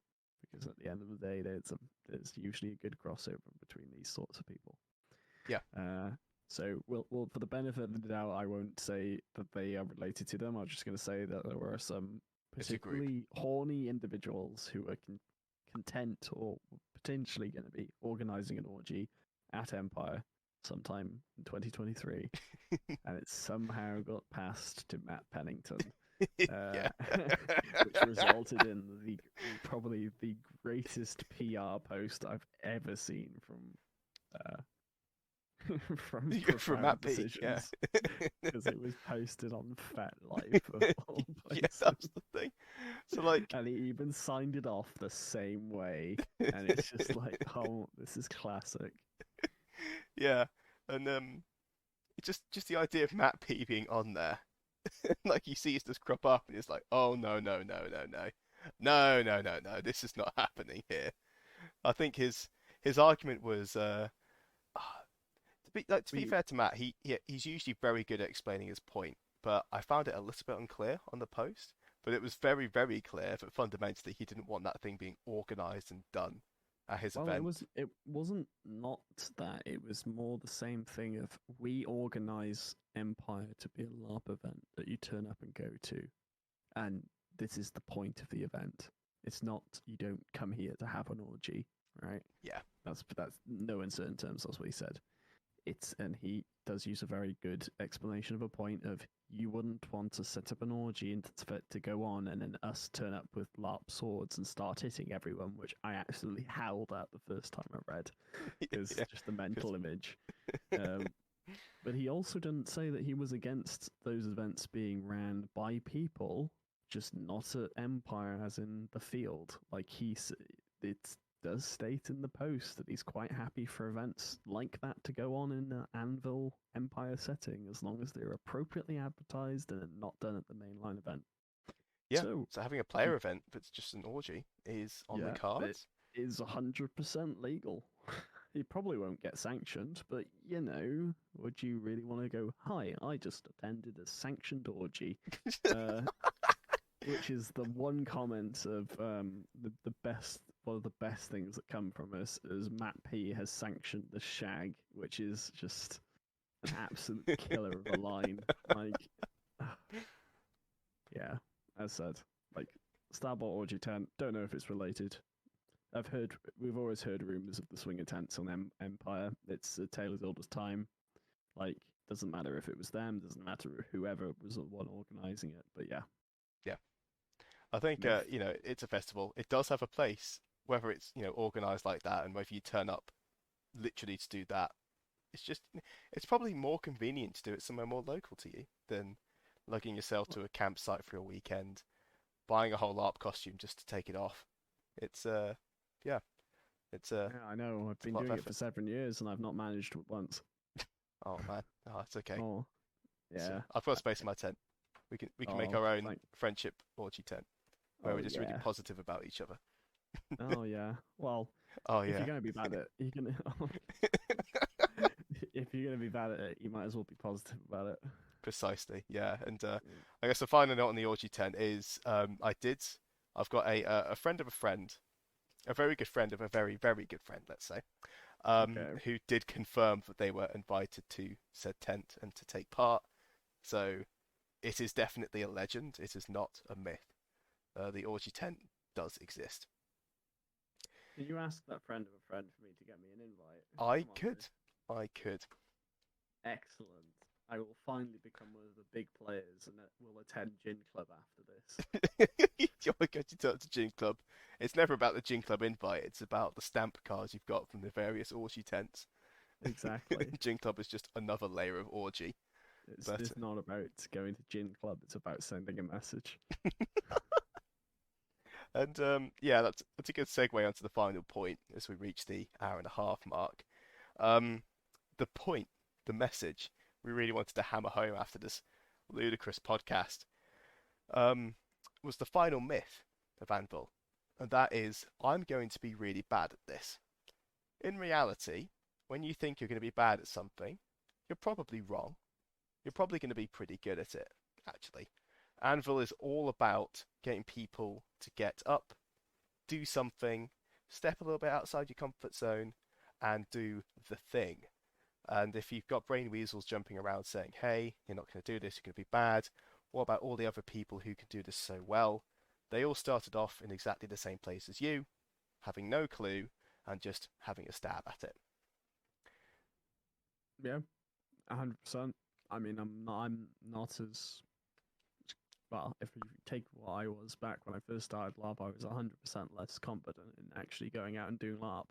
because at the end of the day, there's usually a good crossover between these sorts of people. Yeah, Uh, so for the benefit of the doubt, I won't say that they are related to them. I'm just going to say that there were some it's a group. particularly horny individuals who were content or potentially going to be organizing an orgy at Empire sometime in 2023, and it somehow got passed to Matt Pennington, Yeah. which resulted in probably the greatest PR post I've ever seen uh, from From Profound Matt P. Yeah. Decisions, because it was posted on Fat Life of all Yeah, places. that's the thing. So like, And he even signed it off the same way, and it's just like, oh, this is classic. yeah, and it's just the idea of Matt P being on there, like he sees this crop up and he's like, oh no no no no no no no no no, this is not happening here. I think his argument was to be We fair to Matt, he's usually very good at explaining his point, but I found it a little bit unclear on the post. But it was very, very clear that fundamentally he didn't want that thing being organised and done at his Well, event. it wasn't not that. It was more the same thing of we organize Empire to be a LARP event that you turn up and go to, and this is the point of the event. It's not you don't come here to have an orgy, right? Yeah, That's no uncertain terms. That's what he said. And he does use a very good explanation of a point of you wouldn't want to set up an orgy and for it to go on and then us turn up with LARP swords and start hitting everyone, which I absolutely howled at the first time I read because yeah, just the mental image. Um, But he also didn't say that he was against those events being ran by people, just not at Empire, as in the field. Like it does state in the post that he's quite happy for events like that to go on in an Anvil Empire setting, as long as they're appropriately advertised and not done at the mainline event. Yeah, So, so having a player event that's just an orgy is on the yeah, it cards. is 100% legal. He probably won't get sanctioned, but would you really want to go, hi, I just attended a sanctioned orgy? Which is the one comment of the best, one of the best things that come from us is Matt P has sanctioned the shag, which is just an absolute killer of a line. Like, yeah, as said, like Starbot Orgy Tent. Don't know if it's related. We've always heard rumors of the swinger tents on Empire. It's a tale as old as time. Like, doesn't matter if it was them, doesn't matter whoever was the one organizing it. But yeah, Yeah, I think myth. it's a festival. It does have a place, whether it's organized like that and whether you turn up literally to do that. It's probably more convenient to do it somewhere more local to you than lugging yourself to a campsite for a weekend, buying a whole Larp costume just to take it off. It's yeah, it's Yeah, I know. I've it's a been lot of doing it for effort. 7 years and I've not managed it once. Oh man, oh it's okay. Oh, yeah. I've got space in my tent. We can make Oh, our own thank. friendship orgy tent where Oh, we're just really yeah. positive about each other. Oh, yeah. Well, Oh if you're yeah. gonna be bad at it, you can. If you're gonna be bad at it, you might as well be positive about it. Precisely, yeah. And Mm. I guess the final note on the orgy tent is I've got a friend of a friend, a very good friend of a very, very good friend, let's say, Okay. who did confirm that they were invited to said tent and to take part. So it is definitely a legend. It is not a myth. The orgy tent does exist. Can you ask that friend of a friend for me to get me an invite? I Come on, could, Rhys. I could. Excellent. I will finally become one of the big players and will attend Gin Club after this. You're going to talk to Gin Club. It's never about the Gin Club invite. It's about the stamp cards you've got from the various orgy tents. Exactly. Gin Club is just another layer of orgy. But It's not about going to Gin Club. It's about sending a message. and yeah, that's a good segue onto the final point as we reach the hour and a half mark. Um, the point, the message we really wanted to hammer home after this ludicrous podcast um, was the final myth of Anvil, and that is I'm going to be really bad at this. In reality, when you think you're going to be bad at something, you're probably wrong. You're probably going to be pretty good at it, actually. Anvil is all about getting people to get up, do something, step a little bit outside your comfort zone, and do the thing. And if you've got brain weasels jumping around saying, hey, you're not going to do this, you're going to be bad, what about all the other people who can do this so well? They all started off in exactly the same place as you, having no clue, and just having a stab at it. Yeah, 100%. I mean, I'm not as well. If you take what I was back when I first started LARP, I was 100% less confident in actually going out and doing LARP.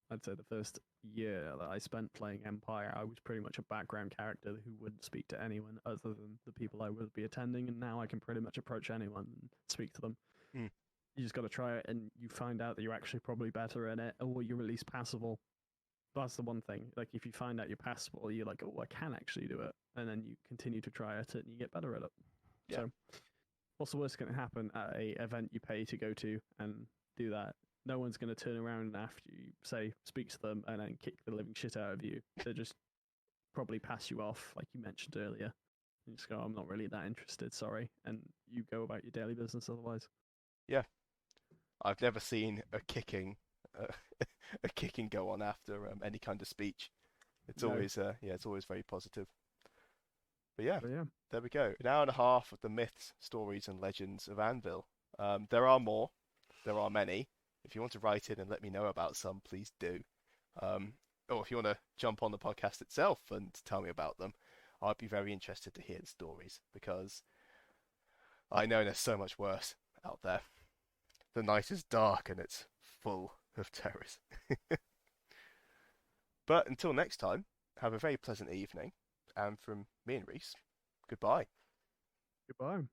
I'd say the first year that I spent playing Empire, I was pretty much a background character who wouldn't speak to anyone other than the people I would be attending, and now I can pretty much approach anyone and speak to them. Mm, You just got to try it, and you find out that you're actually probably better in it, or you're at least passable. That's the one thing. Like, if you find out you're passable, you're like, oh, I can actually do it, and then you continue to try at it, and you get better at it. yeah, So, what's the worst going to happen at a event you pay to go to and do that? No one's going to turn around after you say speak to them and then kick the living shit out of you. They just probably pass you off, like you mentioned earlier. You just go, I'm not really that interested, sorry, and you go about your daily business otherwise. yeah. I've never seen uh, a kicking go on after any kind of speech. It's No, always yeah, it's always very positive. But yeah, but yeah, there we go. An hour and a half of the myths, stories, and legends of Anvil. There are more. There are many. If you want to write in and let me know about some, please do. Or if you want to jump on the podcast itself and tell me about them, I'd be very interested to hear the stories because I know there's so much worse out there. The night is dark and it's full of terrors. But until next time, have a very pleasant evening. And from me and Rhys, goodbye. Goodbye.